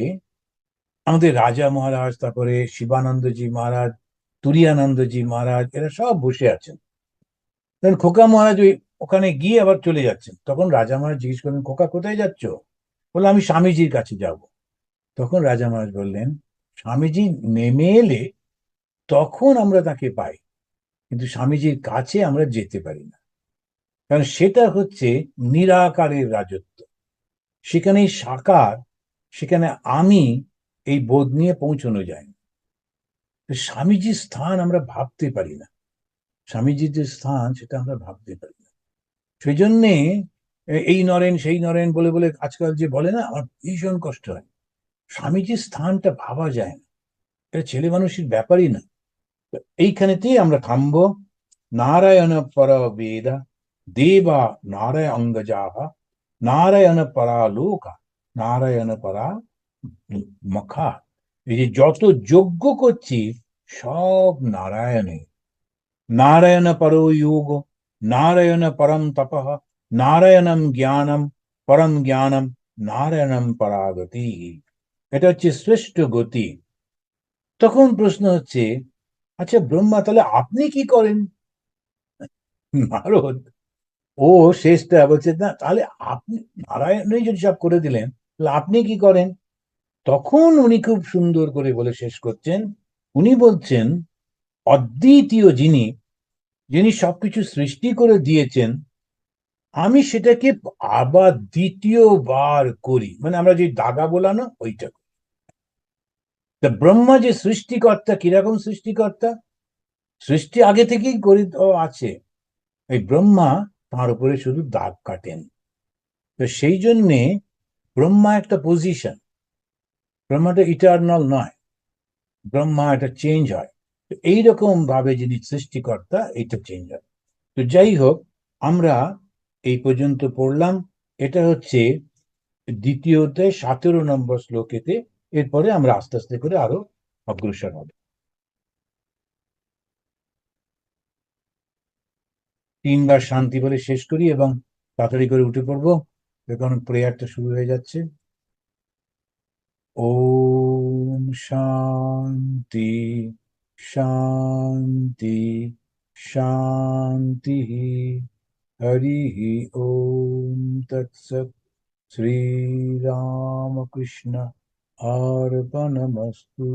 আমাদের রাজা মহারাজ, তারপরে শিবানন্দজি মহারাজ, তুরিয়ানন্দজি মহারাজ, এরা সব বসে আছেন। তখন খোকা মহারাজ ওখানে গিয়ে আবার চলে যাচ্ছেন। তখন রাজা মহারাজ জিজ্ঞেস করলেন, খোকা কোথায় যাচ্ছ? বললো, আমি স্বামীজির কাছে যাব। তখন রাজা মহারাজ বললেন, স্বামীজি নেমে এলে তখন আমরা তাকে পাই, কিন্তু স্বামীজির কাছে আমরা যেতে পারি না, কারণ সেটা হচ্ছে নিরাকারের রাজত্ব। সেখানে সাকার, সেখানে আমি, এই বোধ নিয়ে পৌঁছানো যায় না। স্বামীজির স্থান আমরা ভাবতে পারি না, স্বামীজির যে স্থান সেটা আমরা ভাবতে পারি না। সেই জন্যে এই নরেন সেই নরেন বলে বলে আজকাল যে বলে না, আমার ভীষণ কষ্ট হয়। স্বামীজির স্থানটা ভাবা যায় না, এটা ছেলে মানুষের ব্যাপারই না। এইখানেতেই আমরা থামবো। নারায়ণ পর বেদ দেবা নারায়ণ অঙ্গজাহা নারায়ণ পরালোকা নারায়ণ পরা মখা। এই যে যত যজ্ঞ করছি, সব নারায়ণে। নারায়ণ পরো যোগ নারায়ণ পরম তপঃ নারায়ণম জ্ঞানম পরম জ্ঞানম নারায়ণম পরাগতি। এটা হচ্ছে শ্রেষ্ঠ গতি। তখন প্রশ্ন হচ্ছে, আচ্ছা ব্রহ্মা, তাহলে আপনি কি করেন? নারদ, ও শেষটা বলছে, না তাহলে আপনি, নারায়ণই যদি সব করে দিলেন, তাহলে আপনি কি করেন? তখন উনি খুব সুন্দর করে বলে শেষ করছেন। উনি বলছেন, অদ্বিতীয় যিনি, যিনি সবকিছু সৃষ্টি করে দিয়েছেন, আমি সেটাকে আবার দ্বিতীয়বার করি, মানে আমরা যে দাগা বোলানো ওইটা। তা ব্রহ্মা যে সৃষ্টিকর্তা, কিরকম সৃষ্টিকর্তা? সৃষ্টি আগে থেকেই গড়িত আছে। এই ব্রহ্মা তার উপরে শুধু দাগ কাটেন। তো সেই জন্যে ব্রহ্মা একটা পজিশন, ব্রহ্মাটা ইটার্নাল নয়, ব্রহ্মা একটা চেঞ্জ হয়। তো এইরকম ভাবে যিনি সৃষ্টিকর্তা, এইটা চেঞ্জ হয়। তো যাই হোক, আমরা এই পর্যন্ত পড়লাম। এটা হচ্ছে দ্বিতীয় অধ্যায় 17 নম্বর শ্লোকেতে। এরপরে আমরা আস্তে আস্তে করে আরো অগ্রসর হব। 3বার শান্তি বলে শেষ করি এবং তাড়াতাড়ি করে উঠে পড়বো, কারণ প্রেয়ারটা শুরু হয়ে যাচ্ছে। ওম শান্তি শান্তি শান্তি। হরি ওম তৎসৎ। শ্রীরামকৃষ্ণ অর্পণমস্তু।